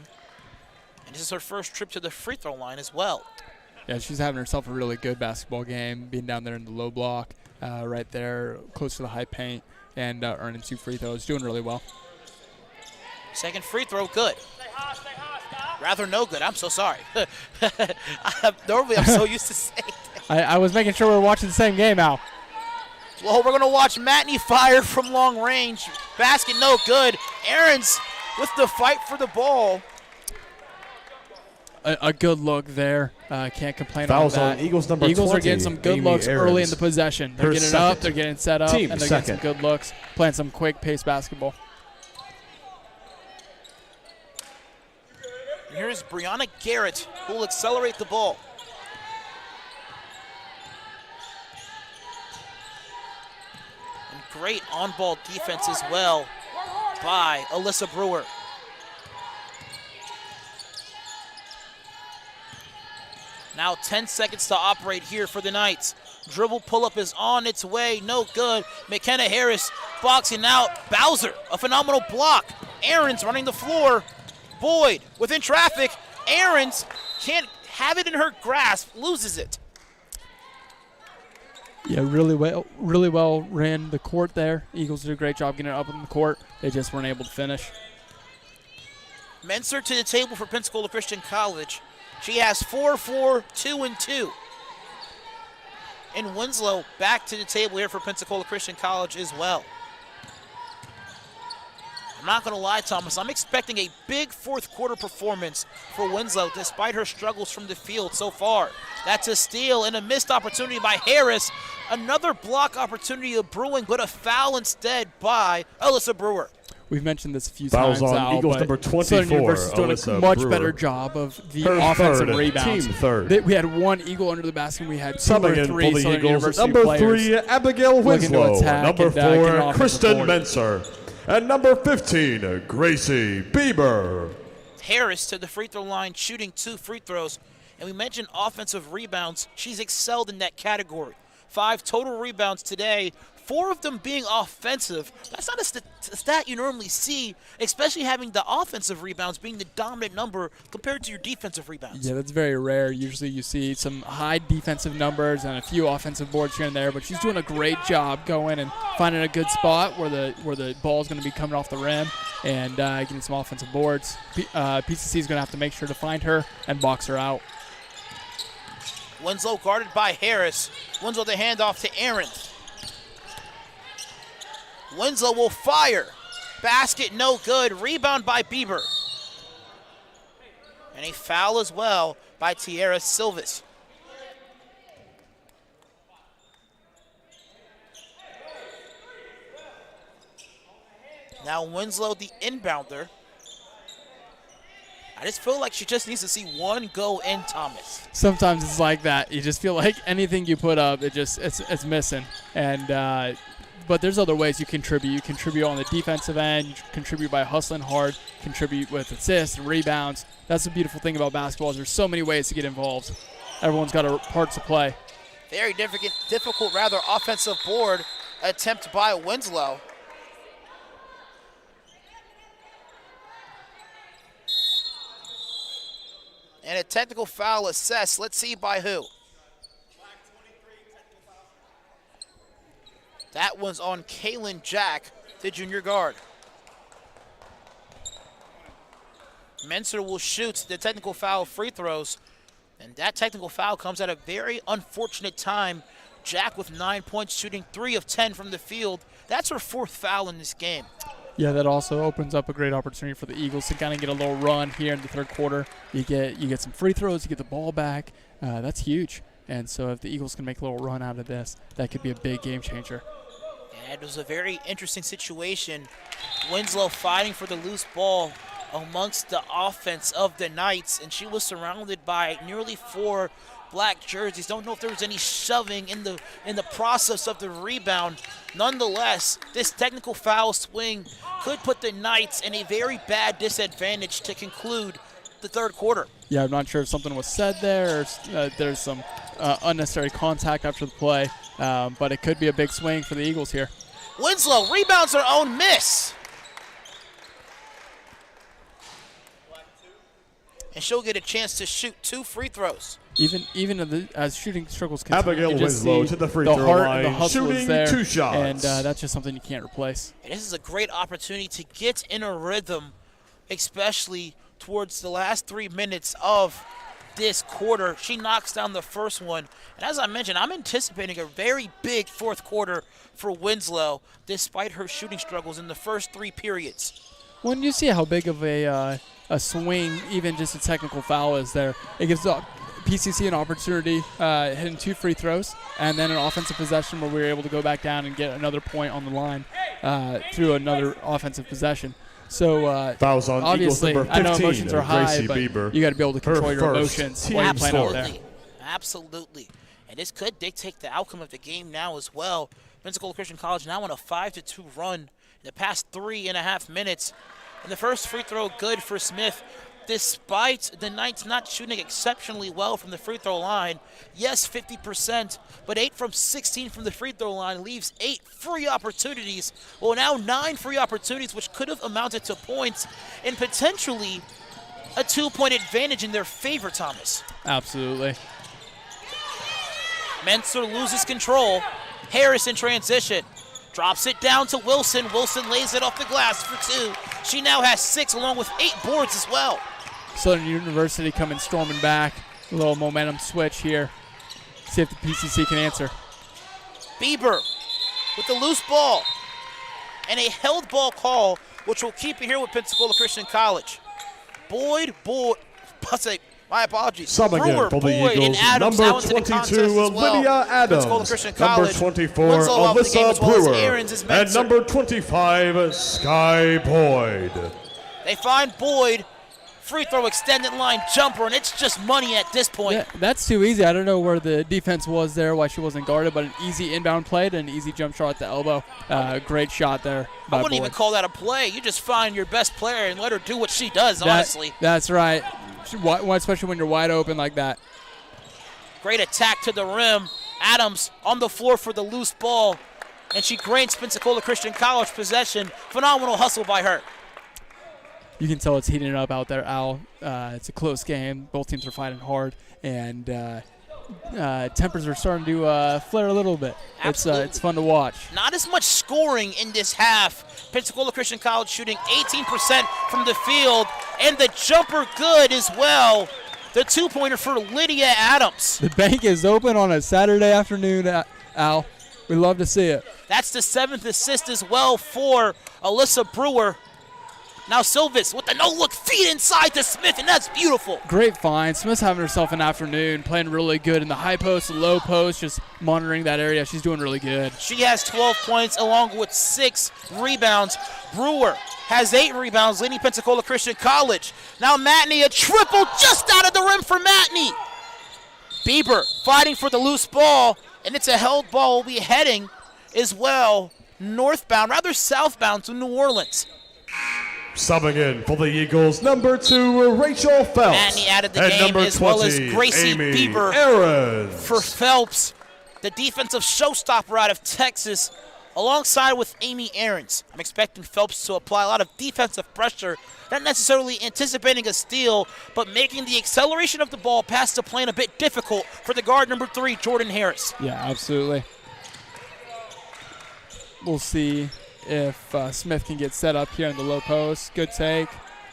And this is her first trip to the free throw line as well. Yeah, she's having herself a really good basketball game, being down there in the low block, right there, close to the high paint, and earning 2 free throws, doing really well. Second free throw, good. Rather no good, I'm so sorry. Normally I'm so used to saying that. I was making sure we were watching the same game, Al. Well, we're going to watch Matney fire from long range. Basket no good. Ahrens with the fight for the ball. A good look there. Can't complain Fouls on that. on Eagles number Eagles 20, are getting some good Amy looks early in Ahrens. the possession. They're Her getting second. up, they're getting set up, Team and they're getting some second. good looks, playing some quick pace basketball. And here's Brianna Garrett, who will accelerate the ball. And great on-ball defense as well by Alyssa Brewer. Now 10 seconds to operate here for the Knights. Dribble pull-up is on its way, no good. McKenna Harris boxing out. Bowser, a phenomenal block. Ahrens running the floor. Boyd within traffic. Ahrens can't have it in her grasp, loses it. Yeah, really well ran the court there. Eagles did a great job getting it up on the court. They just weren't able to finish. Menser to the table for Pensacola Christian College. She has 4-4, 2-2. And Winslow back to the table here for Pensacola Christian College as well. I'm not going to lie, Thomas. I'm expecting a big fourth quarter performance for Winslow despite her struggles from the field so far. That's a steal and a missed opportunity by Harris. Another block opportunity of Brewing, but a foul instead by Alyssa Brewer. We've mentioned this a few Fouls times, on Al, Eagles but number 24, Southern University's doing Alyssa a much Brewer. better job of the Her offensive third, rebounds. team third. We had one Eagle under the basket, and we had 2 Summing or in 3 for the Southern Eagles, University number players 3, Abigail looking to Winslow. attack Number and, get off 4, the Kristen board. Menser. And number 15, Gracie Bieber. Harris to the free throw line, shooting 2 free throws. And we mentioned offensive rebounds. She's excelled in that category. 5 total rebounds today, 4 of them being offensive. That's not a stat you normally see, especially having the offensive rebounds being the dominant number compared to your defensive rebounds. Yeah, that's very rare. Usually you see some high defensive numbers and a few offensive boards here and there, but she's doing a great job going and finding a good spot where the ball is going to be coming off the rim and getting some offensive boards. PCC is going to have to make sure to find her and box her out. Winslow guarded by Harris. Winslow the handoff to Aaron. Winslow will fire. Basket no good. Rebound by Bieber. And a foul as well by Tierra Silvas. Now Winslow the inbounder. I just feel like she just needs to see one go in, Thomas. Sometimes it's like that. You just feel like anything you put up, it's missing. And but there's other ways you contribute. You contribute on the defensive end. You contribute by hustling hard. Contribute with assists and rebounds. That's the beautiful thing about basketball is there's so many ways to get involved. Everyone's got a part to play. Very difficult offensive board attempt by Winslow. And a technical foul assessed. Let's see by who. That one's on Kaylin Jack, the junior guard. Menser will shoot the technical foul free throws. And that technical foul comes at a very unfortunate time. Jack with 9 points, shooting 3 of 10 from the field. That's her 4th foul in this game. Yeah, that also opens up a great opportunity for the Eagles to kind of get a little run here in the third quarter. You get some free throws, you get the ball back. That's huge. And so if the Eagles can make a little run out of this, that could be a big game changer. And it was a very interesting situation. Winslow fighting for the loose ball amongst the offense of the Knights, and she was surrounded by nearly 4 black jerseys. Don't know if there was any shoving in the process of the rebound. Nonetheless, this technical foul swing could put the Knights in a very bad disadvantage to conclude the third quarter. Yeah, I'm not sure if something was said there or there's some unnecessary contact after the play, but it could be a big swing for the Eagles here. Winslow rebounds her own miss. And she'll get a chance to shoot 2 free throws. Even as shooting struggles continue, Abigail you just Winslow see to the free the throw heart line, and the hustle shooting is there, 2 shots. and that's just something you can't replace. And this is a great opportunity to get in a rhythm, especially towards the last 3 minutes of this quarter. She knocks down the first one. And as I mentioned, I'm anticipating a very big fourth quarter for Winslow, despite her shooting struggles in the first 3 periods. When you see how big of a swing, even just a technical foul is there, it gives PCC an opportunity, hitting 2 free throws, and then an offensive possession where we were able to go back down and get another point on the line through another offensive possession. So fouls on obviously, Eagles number 15, I know emotions are high, Gracie but Bieber. you got to be able to control Her your first emotions team while you're playing out score. there. Absolutely. And this could dictate the outcome of the game now as well. Pensacola Christian College now on a 5-2 run in the past 3.5 minutes. And the first free throw good for Smith, despite the Knights not shooting exceptionally well from the free throw line. Yes, 50%, but 8 from 16 from the free throw line leaves 8 free opportunities. Well, now 9 free opportunities, which could have amounted to points and potentially a 2-point advantage in their favor, Thomas. Absolutely. Menser loses control. Harris in transition. Drops it down to Wilson. Wilson lays it off the glass for 2. She now has 6 along with 8 boards as well. Southern University coming storming back. A little momentum switch here. See if the PCC can answer. Bieber with the loose ball. And a held ball call, which will keep it here with Pensacola Christian College. My apologies. Subbing Brewer, in for the Boyd, and Eagles, Adams number now into the 22, contest as well. Lydia Pensacola Adams, Christian number College. 24, Winslow out of the game Alyssa as well as Brewer, Aarons is and Menser. number 25, Sky Boyd. They find Boyd. Free throw extended line jumper, and it's just money at this point. Yeah, that's too easy. I don't know where the defense was there, why she wasn't guarded, but an easy inbound play and an easy jump shot at the elbow. Great shot there by I wouldn't Boyd. even call that a play. You just find your best player and let her do what she does, honestly. That's right, especially when you're wide open like that. Great attack to the rim. Adams on the floor for the loose ball. and she grants Pensacola Christian College possession. Phenomenal hustle by her. You can tell it's heating up out there, Al. It's a close game. Both teams are fighting hard, and tempers are starting to flare a little bit. It's fun to watch. Not as much scoring in this half. Pensacola Christian College shooting 18% from the field, and the jumper good as well. The two-pointer for Lydia Adams. The bank is open on a Saturday afternoon, Al. We love to see it. That's the 7th assist as well for Alyssa Brewer. Now Silvis with the no-look feed inside to Smith, and that's beautiful. Great find. Smith's having herself an afternoon, playing really good in the high post, the low post, just monitoring that area. She's doing really good. She has 12 points along with 6 rebounds. Brewer has 8 rebounds, leading Pensacola Christian College. Now Matney, a triple just out of the rim for Matney. Bieber fighting for the loose ball, and it's a held ball. Will be heading as well northbound, rather southbound to New Orleans. Subbing in for the Eagles, number 2, Rachel Phelps. Matney out of the and game, number as 20, well as Gracie Amy Bieber Aarons. for Phelps, the defensive showstopper out of Texas, alongside with Amy Aarons. I'm expecting Phelps to apply a lot of defensive pressure, not necessarily anticipating a steal, but making the acceleration of the ball past the plane a bit difficult for the guard number 3, Jordan Harris. Yeah, absolutely. We'll see if Smith can get set up here in the low post. Good take.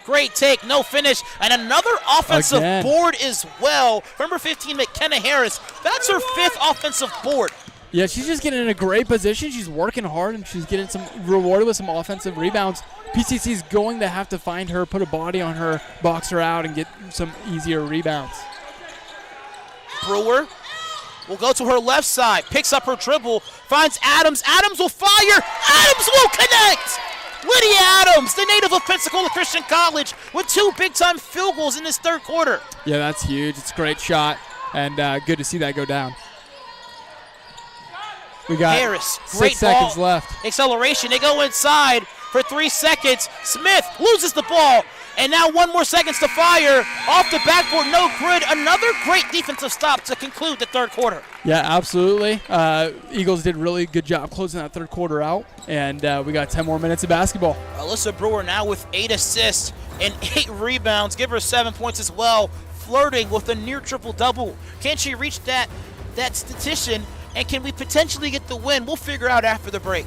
Great take, no finish, and another offensive board as well. Number 15, McKenna Harris. That's her 5th offensive board. Yeah, she's just getting in a great position. She's working hard, and she's getting rewarded with some offensive rebounds. PCC's going to have to find her, put a body on her, box her out, and get some easier rebounds. Brewer will go to her left side, picks up her dribble, finds Adams. Adams will fire. Adams will connect. Lydia Adams, the native of Pensacola Christian College, with 2 big-time field goals in this third quarter. Yeah, that's huge. It's a great shot, and good to see that go down. We got Harris, great 6 seconds ball. left. Acceleration. They go inside for 3 seconds. Smith loses the ball. And now 1 more seconds to fire. Off the backboard, no good. Another great defensive stop to conclude the third quarter. Yeah, absolutely. Eagles did a really good job closing that third quarter out. And we got 10 more minutes of basketball. Alyssa Brewer now with 8 assists and 8 rebounds. Give her 7 points as well. Flirting with a near triple-double. Can she reach that statistician? And can we potentially get the win? We'll figure out after the break.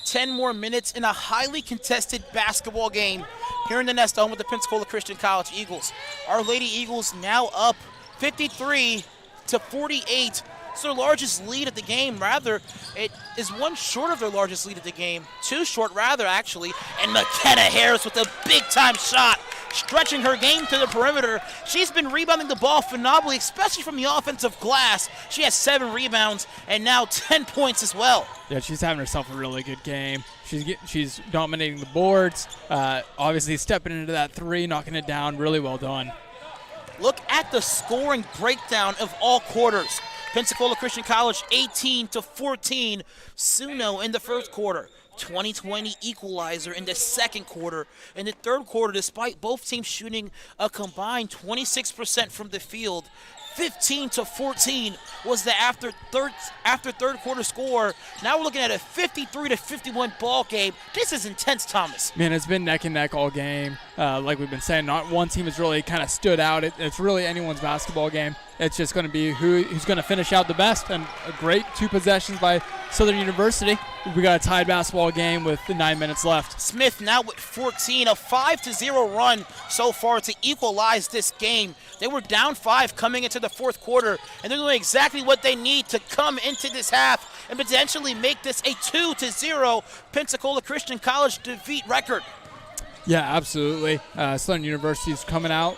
Ten more minutes in a highly contested basketball game here in the Nest home with the Pensacola Christian College Eagles. Our Lady Eagles now up 53-48. It's their largest lead of the game. Rather, it is 1 short of their largest lead of the game. 2 short, rather, actually. And McKenna Harris with a big-time shot, stretching her game to the perimeter. She's been rebounding the ball phenomenally, especially from the offensive glass. She has 7 rebounds and now 10 points as well. Yeah, she's having herself a really good game. She's dominating the boards. Obviously stepping into that 3, knocking it down. Really well done. Look at the scoring breakdown of all quarters. Pensacola Christian College 18-14. Suno in the first quarter. 20-20 equalizer in the second quarter. In the third quarter, despite both teams shooting a combined 26% from the field, 15-14 was the after third quarter score. Now we're looking at a 53-51 ball game. This is intense, Thomas. Man, it's been neck and neck all game. Like we've been saying, not one team has really kind of stood out. It's really anyone's basketball game. It's just going to be who's going to finish out the best. And a great 2 possessions by Southern University. We got a tied basketball game with 9 minutes left. Smith now with 14, a 5-0 run so far to equalize this game. They were down 5 coming into the fourth quarter, and they're doing exactly what they need to come into this half and potentially make this a 2-0 Pensacola Christian College defeat record. Yeah, absolutely. Southern University's coming out.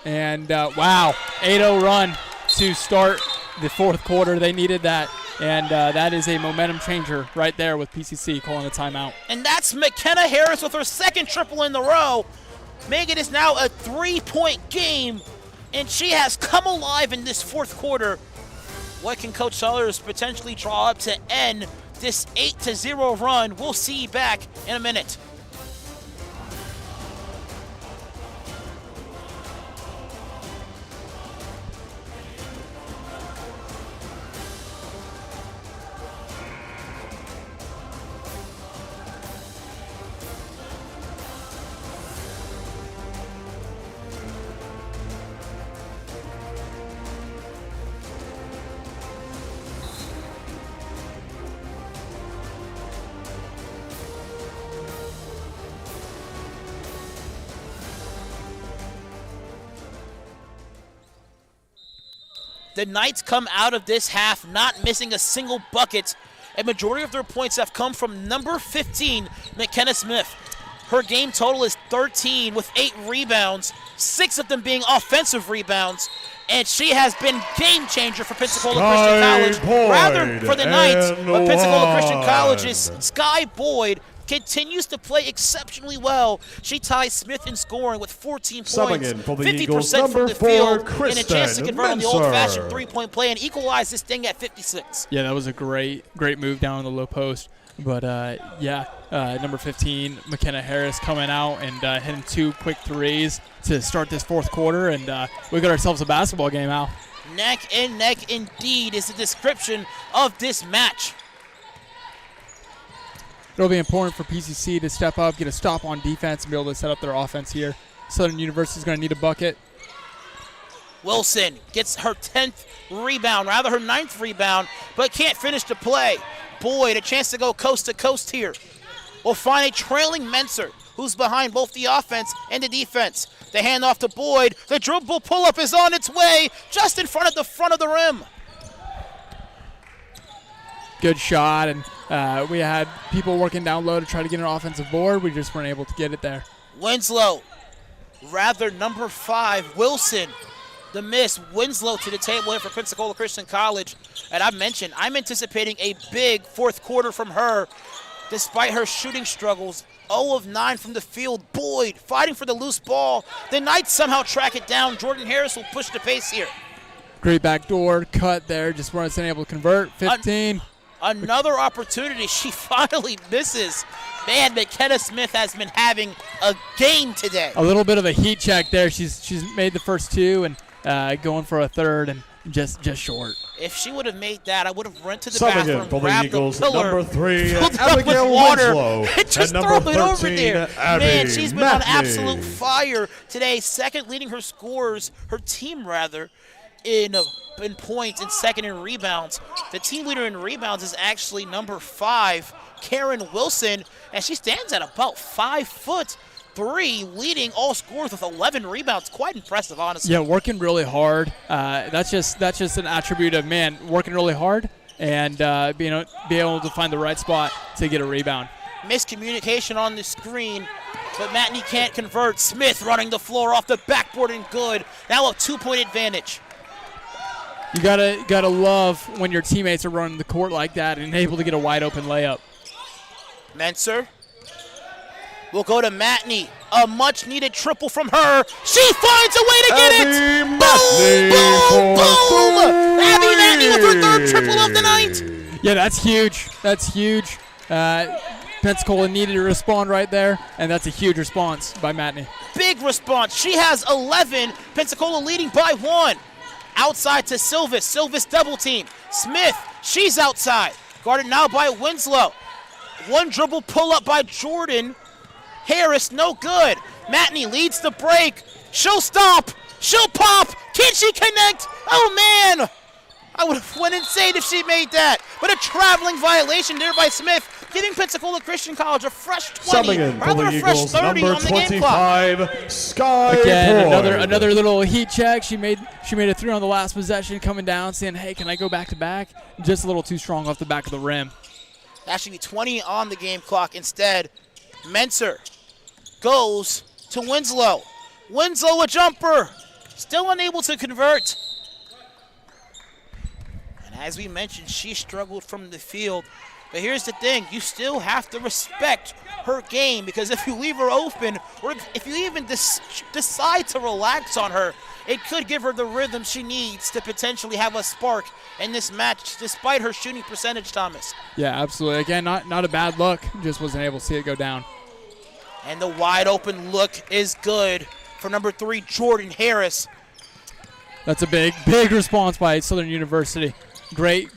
And, wow, 8-0 run to start the fourth quarter. They needed that. And that is a momentum changer right there with PCC calling a timeout. And that's McKenna Harris with her second triple in the row. Making this now a 3-point game, and she has come alive in this fourth quarter. What can Coach Sellers potentially draw up to end this 8-0 run? We'll see you back in a minute. The Knights come out of this half not missing a single bucket. A majority of their points have come from number 15, McKenna Smith. Her game total is 13 with 8 rebounds, 6 of them being offensive rebounds. And she has been game changer for Pensacola Christian College. Rather for the Knights, but Pensacola Christian College's Sky Boyd continues to play exceptionally well. She ties Smith in scoring with 14 points, in for the 50% Eagles, from number the 4, field, and a Kristen chance to convert on the Mensah. old-fashioned three-point play and equalize this thing at 56. Yeah, that was a great move down on the low post. But, number 15, McKenna Harris coming out and hitting 2 quick threes to start this fourth quarter. And we got ourselves a basketball game, Al. Neck and neck indeed is the description of this match. It'll be important for PCC to step up, get a stop on defense, and be able to set up their offense here. Southern University is going to need a bucket. Wilson gets her 10th rebound, rather her 9th rebound, but can't finish the play. Boyd, a chance to go coast to coast here. We'll find a trailing Mensah, who's behind both the offense and the defense. The handoff to Boyd. The dribble pull-up is on its way, just in front of the rim. Good shot, and we had people working down low to try to get an offensive board. We just weren't able to get it there. Winslow, rather number 5, Wilson. The miss, Winslow to the table here for Pensacola Christian College. And I'm anticipating a big fourth quarter from her, despite her shooting struggles. 0 of 9 from the field. Boyd fighting for the loose ball. The Knights somehow track it down. Jordan Harris will push the pace here. Great backdoor cut there, just weren't able to convert. 15. Another opportunity. She finally misses. Man, McKenna Smith has been having a game today. A little bit of a heat check there. She's made the first 2 and going for a third and just short. If she would have made that, I would have run to the Subbing bathroom, in for the grabbed Eagles, the pillar, number 3, filled it up with Abigail water, Winslow, and just and throw number it over 13, there. Abby Man, she's been on Matney. absolute fire today. Second leading her team in points, and second in rebounds. The team leader in rebounds is actually number 5, Karen Wilson, and she stands at about 5'3", leading all scorers with 11 rebounds. Quite impressive, honestly. Yeah, working really hard. That's just an attribute of, man, working really hard and being able to find the right spot to get a rebound. Miscommunication on the screen, but Matney can't convert. Smith running the floor off the backboard and good. Now a 2-point advantage. You gotta love when your teammates are running the court like that and able to get a wide open layup. Mensah will go to Matney. A much-needed triple from her. She finds a way to get it. Abby Boom, Matney boom, for boom. 3. Abby Matney with her 3rd triple of the night. Yeah, that's huge. That's huge. Pensacola needed to respond right there, and that's a huge response by Matney. Big response. She has 11. Pensacola leading by 1. Outside to Silvis. Silvis double team. Smith, she's outside. Guarded now by Winslow. One dribble pull up by Jordan. Harris, no good. Matney leads the break. She'll stop. She'll pop. Can she connect? Oh, man. I would have went insane if she made that. But a traveling violation there by Smith, giving Pensacola Christian College a fresh 20, Subbing in for rather the a fresh Eagles, 30 number on the game clock. 25, Sky Again, Boyd. another little heat check. She made it through on the last possession, coming down, saying, "Hey, can I go back to back?" Just a little too strong off the back of the rim. That should be 20 on the game clock. Instead, Menser goes to Winslow. Winslow a jumper, still unable to convert. And as we mentioned, she struggled from the field. But here's the thing, you still have to respect her game, because if you leave her open, or if you even decide to relax on her, it could give her the rhythm she needs to potentially have a spark in this match, despite her shooting percentage, Thomas. Yeah, absolutely. Again, not a bad look. Just wasn't able to see it go down. And the wide open look is good for number 3, Jordan Harris. That's a big response by Southern University. Great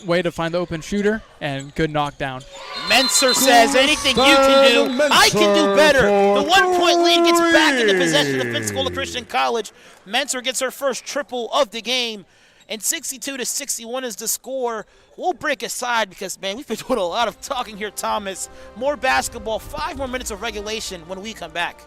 way to find the open shooter, and good knockdown. Menser says, anything you can do, I can do better. The 1-point lead gets back into possession of Pensacola Christian College. Menser gets her first triple of the game, and 62-61 is the score. We'll break aside because, man, we've been doing a lot of talking here, Thomas. More basketball, 5 more minutes of regulation when we come back.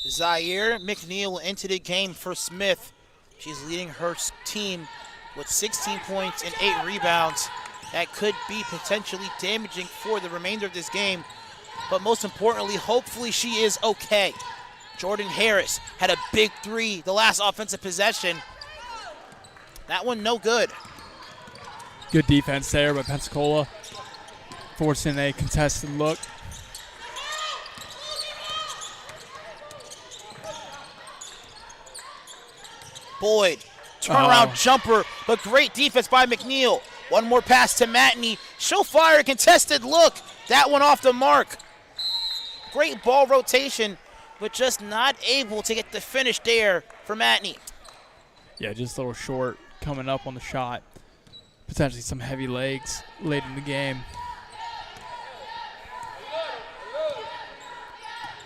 Zaire McNeil into the game for Smith. She's leading her team with 16 points and 8 rebounds. That could be potentially damaging for the remainder of this game. But most importantly, hopefully she is okay. Jordan Harris had a big 3 the last offensive possession. That one no good. Good defense there by Pensacola, forcing a contested look. Boyd, turnaround jumper, but great defense by McNeil. One more pass to Matney. She'll fire a contested look. That one off the mark. Great ball rotation, but just not able to get the finish there for Matney. Yeah, just a little short coming up on the shot. Potentially some heavy legs late in the game.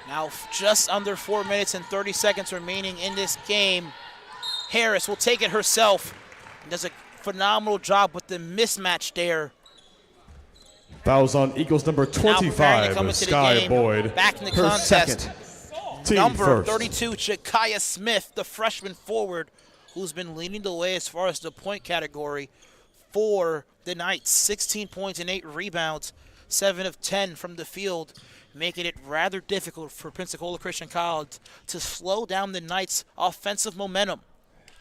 Now just under 4 minutes and 30 seconds remaining in this game. Harris will take it herself. Does a phenomenal job with the mismatch there. Fouls on Eagles number Now preparing to 25, come into the Sky game. Boyd. Back in the Her contest. second. Team Number first. 32, Jakaya Smith, the freshman forward, who's been leading the way as far as the point category for the Knights. 16 points and 8 rebounds, 7 of 10 from the field, making it rather difficult for Pensacola Christian College to slow down the Knights' offensive momentum.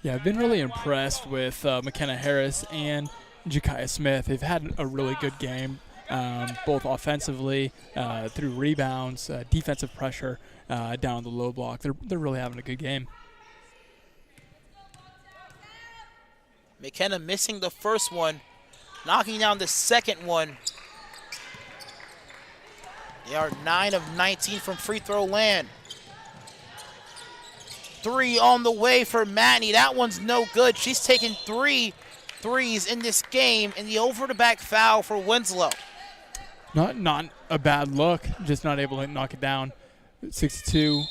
Yeah, I've been really impressed with McKenna Harris and Jakaya Smith. They've had a really good game, both offensively, through rebounds, defensive pressure, down on the low block. They're really having a good game. McKenna missing the first one, knocking down the second one. They are 9 of 19 from free throw land. 3 on the way for Matney. That one's no good. She's taken 3 threes in this game, and the over-the-back foul for Winslow. Not a bad look, just not able to knock it down. 62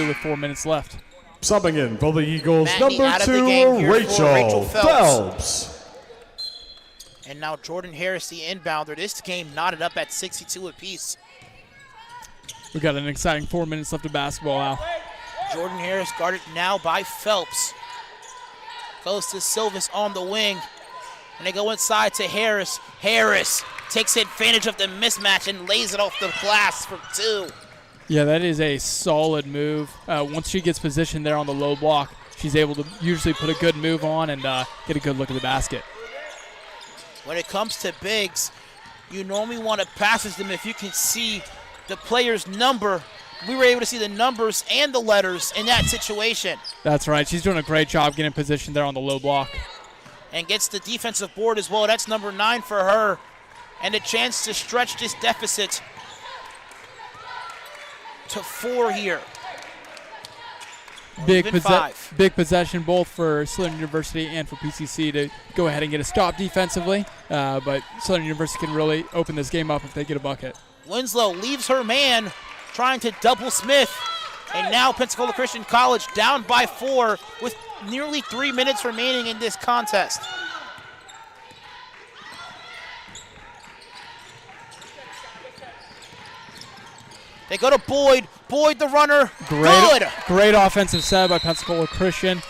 with 4 minutes left. Subbing in for the Eagles, Matney number out of the 2, game here for Rachel Rachel Phelps. And now Jordan Harris, the inbounder. This game knotted up at 62 apiece. We've got an exciting 4 minutes left of basketball now. Jordan Harris guarded now by Phelps. Goes to Silvis on the wing. And they go inside to Harris. Harris takes advantage of the mismatch and lays it off the glass for 2. Yeah, that is a solid move. Once she gets positioned there on the low block, she's able to usually put a good move on and get a good look at the basket. When it comes to bigs, you normally want to passage them if you can see the player's number. We were able to see the numbers and the letters in that situation. That's right. She's doing a great job getting positioned there on the low block. And gets the defensive board as well. That's number 9 for her. And a chance to stretch this deficit to 4 here. Big even 5. Big possession both for Southern University and for PCC to go ahead and get a stop defensively. But Southern University can really open this game up if they get a bucket. Winslow leaves her man, trying to double Smith. And now Pensacola Christian College down by 4 with nearly 3 minutes remaining in this contest. They go to Boyd. Boyd, the runner. Good. Great offensive set by Pensacola Christian.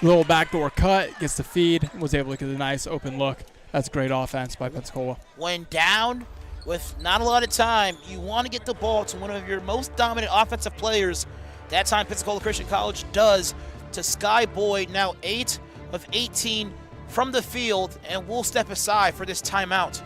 Little backdoor cut, gets the feed, was able to get a nice open look. That's great offense by Pensacola. When down with not a lot of time, you want to get the ball to one of your most dominant offensive players. That time Pensacola Christian College does to Sky Boyd, now 8 of 18 from the field, and we'll step aside for this timeout.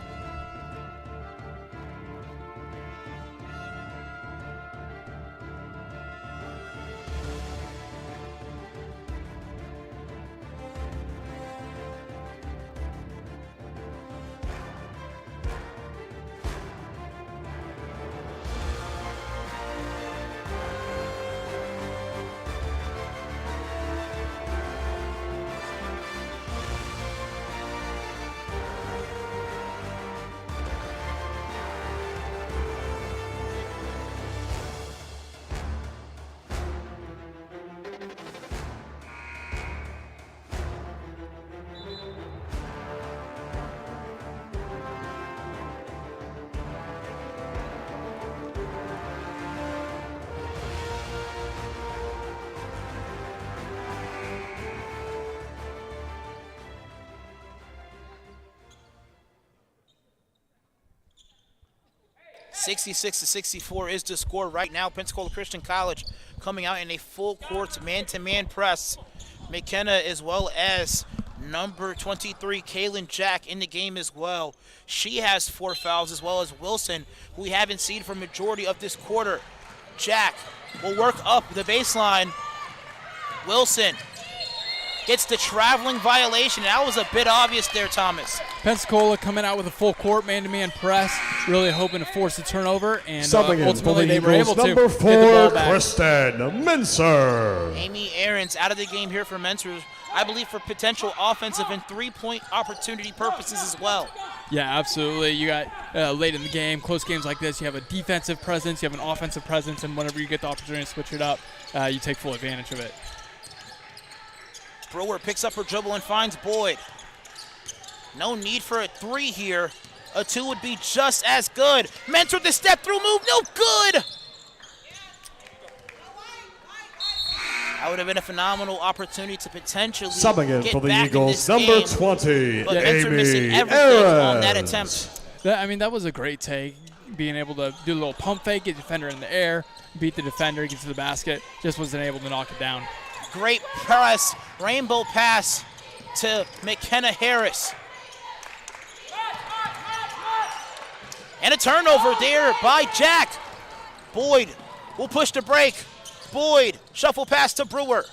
(66-64) is the score right now. Pensacola Christian College coming out in a full court man-to-man press. McKenna as well as number 23, Kaylin Jack, in the game as well. She has 4 fouls, as well as Wilson, who we haven't seen for majority of this quarter. Jack will work up the baseline. Wilson gets the traveling violation. That was a bit obvious there, Thomas. Pensacola coming out with a full court man-to-man press, really hoping to force a turnover, and Subbing in for ultimately the they were Eagles, able to number get the ball 4, back. Kristen Mincer. Amy Aarons out of the game here for Mentor, I believe for potential offensive and three-point opportunity purposes as well. Yeah, absolutely. You got late in the game, close games like this, you have a defensive presence, you have an offensive presence, and whenever you get the opportunity to switch it up, you take full advantage of it. Brewer picks up her dribble and finds Boyd. No need for a 3 here A 2 would be just as good. Mentor the step-through move, no good! That would have been a phenomenal opportunity to potentially Subbing in get for the back in Eagles, this number game, 20, but Mentor missing Amy everything on that Ayres. attempt. That was a great take. Being able to do a little pump fake, get the defender in the air, beat the defender, get to the basket. Just wasn't able to knock it down. Great press, rainbow pass to McKenna Harris. And a turnover there by Jack. Boyd will push the break. Boyd, shuffle pass to Brewer.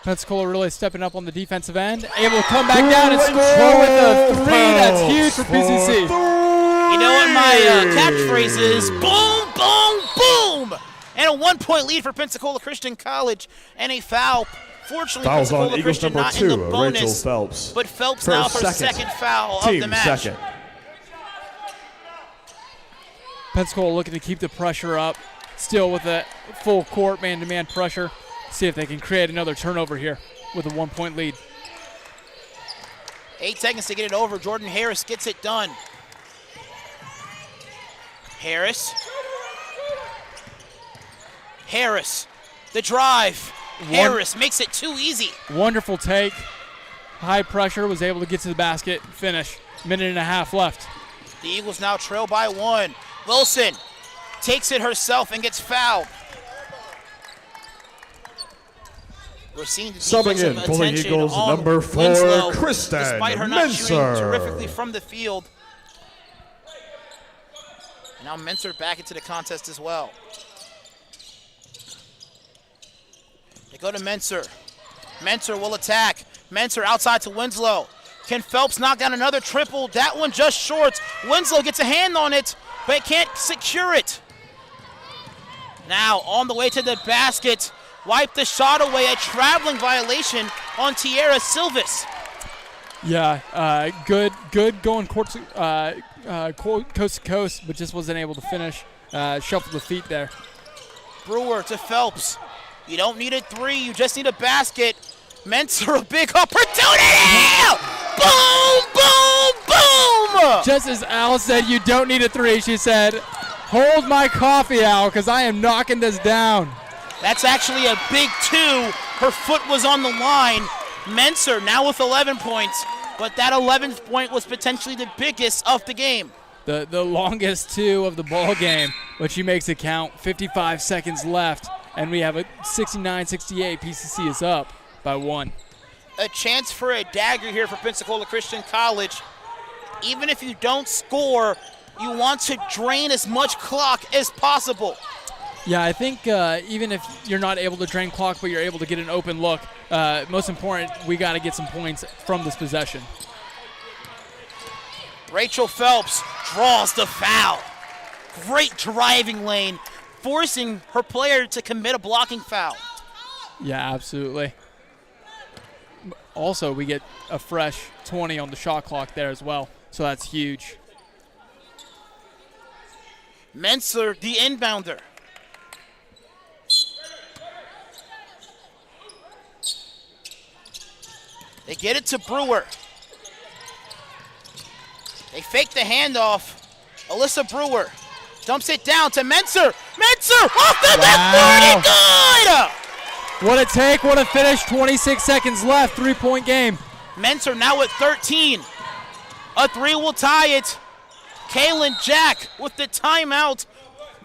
Pensacola really stepping up on the defensive end, able to come back down and score with a 3. That's huge for PCC. You know what my catchphrase is? Boom, boom, boom! And a 1-point lead for Pensacola Christian College and a foul. Fortunately, Fouls on Pensacola Eagles Christian number not in the 2, bonus. Rachel Phelps. But Phelps Her now for second foul of Team the match. second. Pensacola looking to keep the pressure up, still with a full court man-to-man pressure. See if they can create another turnover here with a 1-point lead. 8 seconds to get it over. Jordan Harris gets it done. Harris, the drive. Harris makes it too easy. Wonderful take. High pressure, was able to get to the basket, finish. Minute and a half left. The Eagles now trail by 1. Wilson takes it herself and gets fouled. We're seeing the Subbing defensive in for the attention Eagles, on number 4, Winslow, Kristen despite her not shooting Mensah. terrifically from the field. And now Mensah back into the contest as well. They go to Mensah. Mensah will attack. Mensah outside to Winslow. Can Phelps knock down another triple? That one just short. Winslow gets a hand on it, but can't secure it. Now on the way to the basket. Wipe the shot away. A traveling violation on Tierra Silvis. Yeah, good going coast to coast, but just wasn't able to finish. Shuffled the feet there. Brewer to Phelps. You don't need a 3, you just need a basket. Mensah, a big opportunity! Boom, boom, boom! Just as Al said, you don't need a 3, she said, hold my coffee, Al, because I am knocking this down. That's actually a big 2. Her foot was on the line. Mensah now with 11 points, but that 11th point was potentially the biggest of the game. The longest 2 of the ball game, but she makes it count. 55 seconds left, and we have a 69-68. PCC is up by 1. A chance for a dagger here for Pensacola Christian College. Even if you don't score, you want to drain as much clock as possible. Yeah, I think even if you're not able to drain clock, but you're able to get an open look, most important, we got to get some points from this possession. Rachel Phelps draws the foul. Great driving lane, forcing her player to commit a blocking foul. Yeah, absolutely. Also, we get a fresh 20 on the shot clock there as well, so that's huge. Mensah, the inbounder. They get it to Brewer. They fake the handoff. Alyssa Brewer dumps it down to Mensah. Mensah off the left board, good! What a take, what a finish, 26 seconds left, 3-point game. Mensah now at 13. A 3 will tie it. Kaylin Jack with the timeout.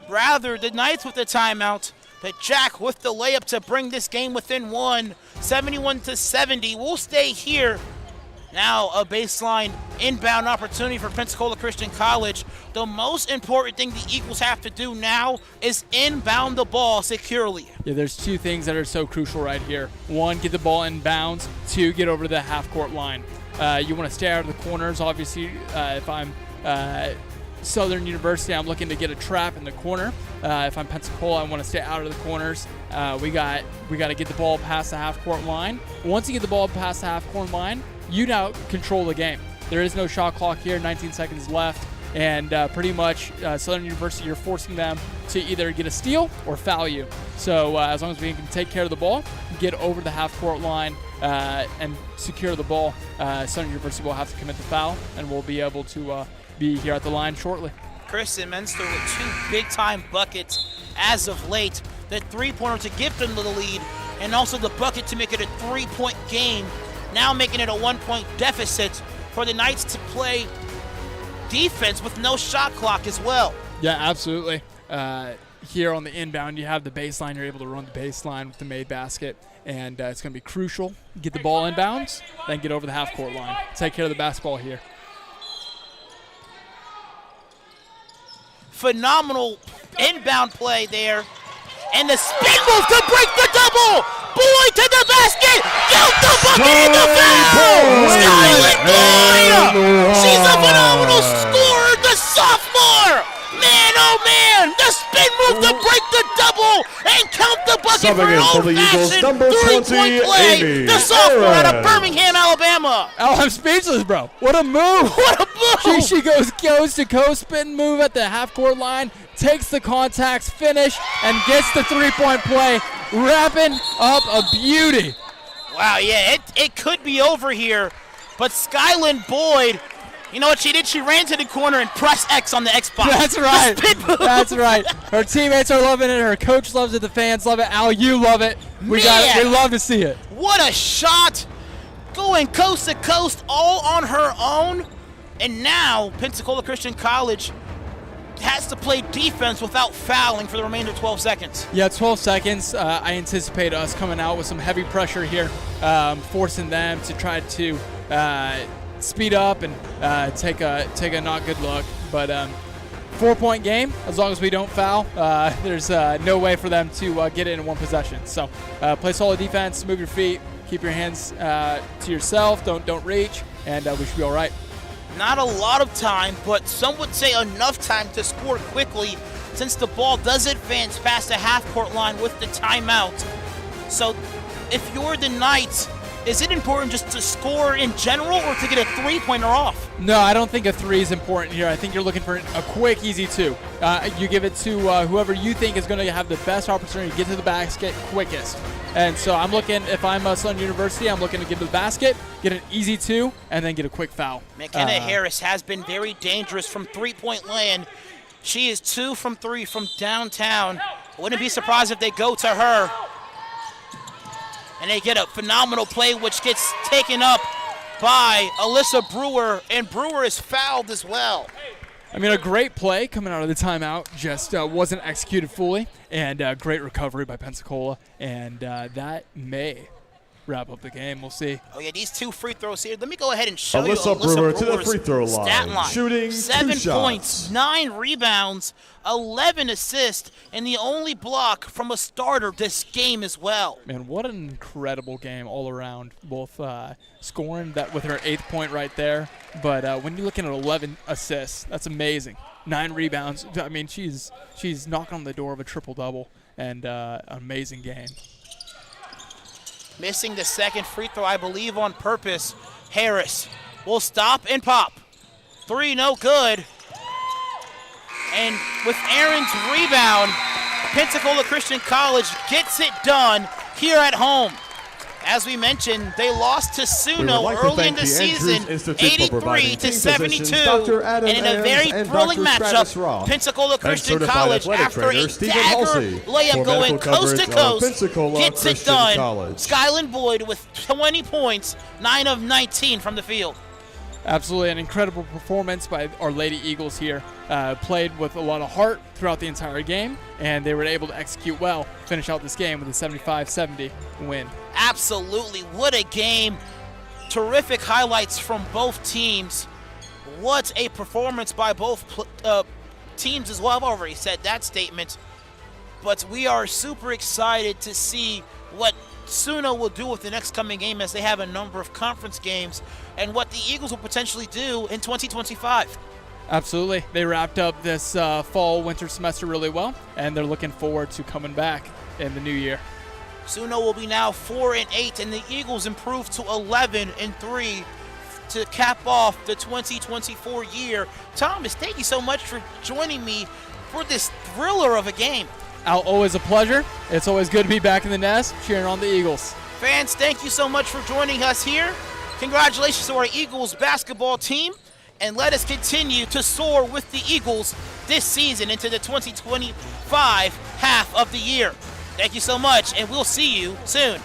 Rather, the Knights with the timeout. But Jack with the layup to bring this game within 1. 71-70. We'll stay here. Now a baseline inbound opportunity for Pensacola Christian College. The most important thing the Eagles have to do now is inbound the ball securely. Yeah, there's 2 things that are so crucial right here. 1, get the ball in bounds. 2, get over the half-court line. You want to stay out of the corners. Obviously, if I'm Southern University, I'm looking to get a trap in the corner. If I'm Pensacola, I want to stay out of the corners. We got to get the ball past the half-court line. Once you get the ball past the half-court line, you now control the game. There is no shot clock here, 19 seconds left. and pretty much Southern University, you're forcing them to either get a steal or foul you. So as long as we can take care of the ball, get over the half-court line, and secure the ball, Southern University will have to commit the foul, and we'll be able to be here at the line shortly. Kristen Menster with 2 big-time buckets as of late. The three-pointer to give them the lead, and also the bucket to make it a 3-point game, now making it a 1-point deficit for the Knights to play defense with no shot clock as well. Yeah, absolutely. Here on the inbound, you have the baseline. You're able to run the baseline with the made basket, and it's going to be crucial. Get the ball inbounds, then get over the half-court line. Take care of the basketball here. Phenomenal inbound play there. And the spin move to break the double. Boyd to the basket. Count the bucket in the foul. Skyland Boyd. She's a phenomenal scorer, the sophomore. Man, oh man. The spin move to break the double and count the bucket for an old-fashioned 3-point play. Amy The sophomore out of Aaron. Birmingham, Alabama. Oh, I'm speechless, bro. What a move. What a move. She goes to coast spin move at the half-court line, takes the contacts, finish, and gets the 3-point play, wrapping up a beauty. Wow, yeah, it could be over here, but Skyland Boyd, you know what she did? She ran to the corner and pressed X on the Xbox. That's right. The spin move. That's right. Her teammates are loving it. Her coach loves it. The fans love it. Al, you love it. We love to see it. What a shot. Going coast to coast all on her own. And now Pensacola Christian College has to play defense without fouling for the remainder of 12 seconds. Yeah, 12 seconds. I anticipate us coming out with some heavy pressure here, forcing them to try to speed up and take a not good look. But 4-point game, as long as we don't foul, there's no way for them to get it in one possession. So play solid defense, move your feet, keep your hands to yourself, don't reach, and we should be all right. Not a lot of time, but some would say enough time to score quickly since the ball does advance past the half-court line with the timeout. So if you're the Knights, is it important just to score in general or to get a three-pointer off? No, I don't think a 3 is important here. I think you're looking for a quick, easy 2. You give it to whoever you think is going to have the best opportunity to get to the basket quickest. And so I'm looking, if I'm Southern University, I'm looking to get to the basket, get an easy 2, and then get a quick foul. McKenna Harris has been very dangerous from three-point land. She is 2 from 3 from downtown. Wouldn't be surprised if they go to her. And they get a phenomenal play, which gets taken up by Alyssa Brewer, and Brewer is fouled as well. I mean, a great play coming out of the timeout, just wasn't executed fully, and great recovery by Pensacola, and that may wrap up the game. We'll see. Oh, yeah, these 2 free throws here. Let me go ahead and show Alyssa you Brewer to the Brewer's free throw stat line, line. shooting 7 2 shots. points, 9 rebounds, 11 assists, and the only block from a starter this game as well. Man, what an incredible game all around, both scoring that with her 8th point right there, but when you're looking at 11 assists, that's amazing. 9 rebounds. I mean, she's knocking on the door of a triple-double, and an amazing game. Missing the second free throw, I believe, on purpose. Harris will stop and pop. 3, no good. And with Aaron's rebound, Pensacola Christian College gets it done here at home. As we mentioned, they lost to Suno early in the season, 83-72, and in a very thrilling matchup, Pensacola Christian College, after a dagger layup going coast to coast, gets it done. Skyland Boyd with 20 points, 9 of 19 from the field. Absolutely an incredible performance by our Lady Eagles here. Played with a lot of heart throughout the entire game, and they were able to execute well, finish out this game with a 75-70 win. Absolutely. What a game. Terrific highlights from both teams. What a performance by both teams as well. I've already said that statement. But we are super excited to see what Suno will do with the next coming game, as they have a number of conference games, and what the Eagles will potentially do in 2025. Absolutely. They wrapped up this fall-winter semester really well, and they're looking forward to coming back in the new year. Suno will be now 4-8, and the Eagles improved to 11-3 to cap off the 2024 year. Thomas, thank you so much for joining me for this thriller of a game. Always a pleasure. It's always good to be back in the nest cheering on the Eagles. Fans, thank you so much for joining us here. Congratulations to our Eagles basketball team, and let us continue to soar with the Eagles this season into the 2025 half of the year. Thank you so much, and we'll see you soon.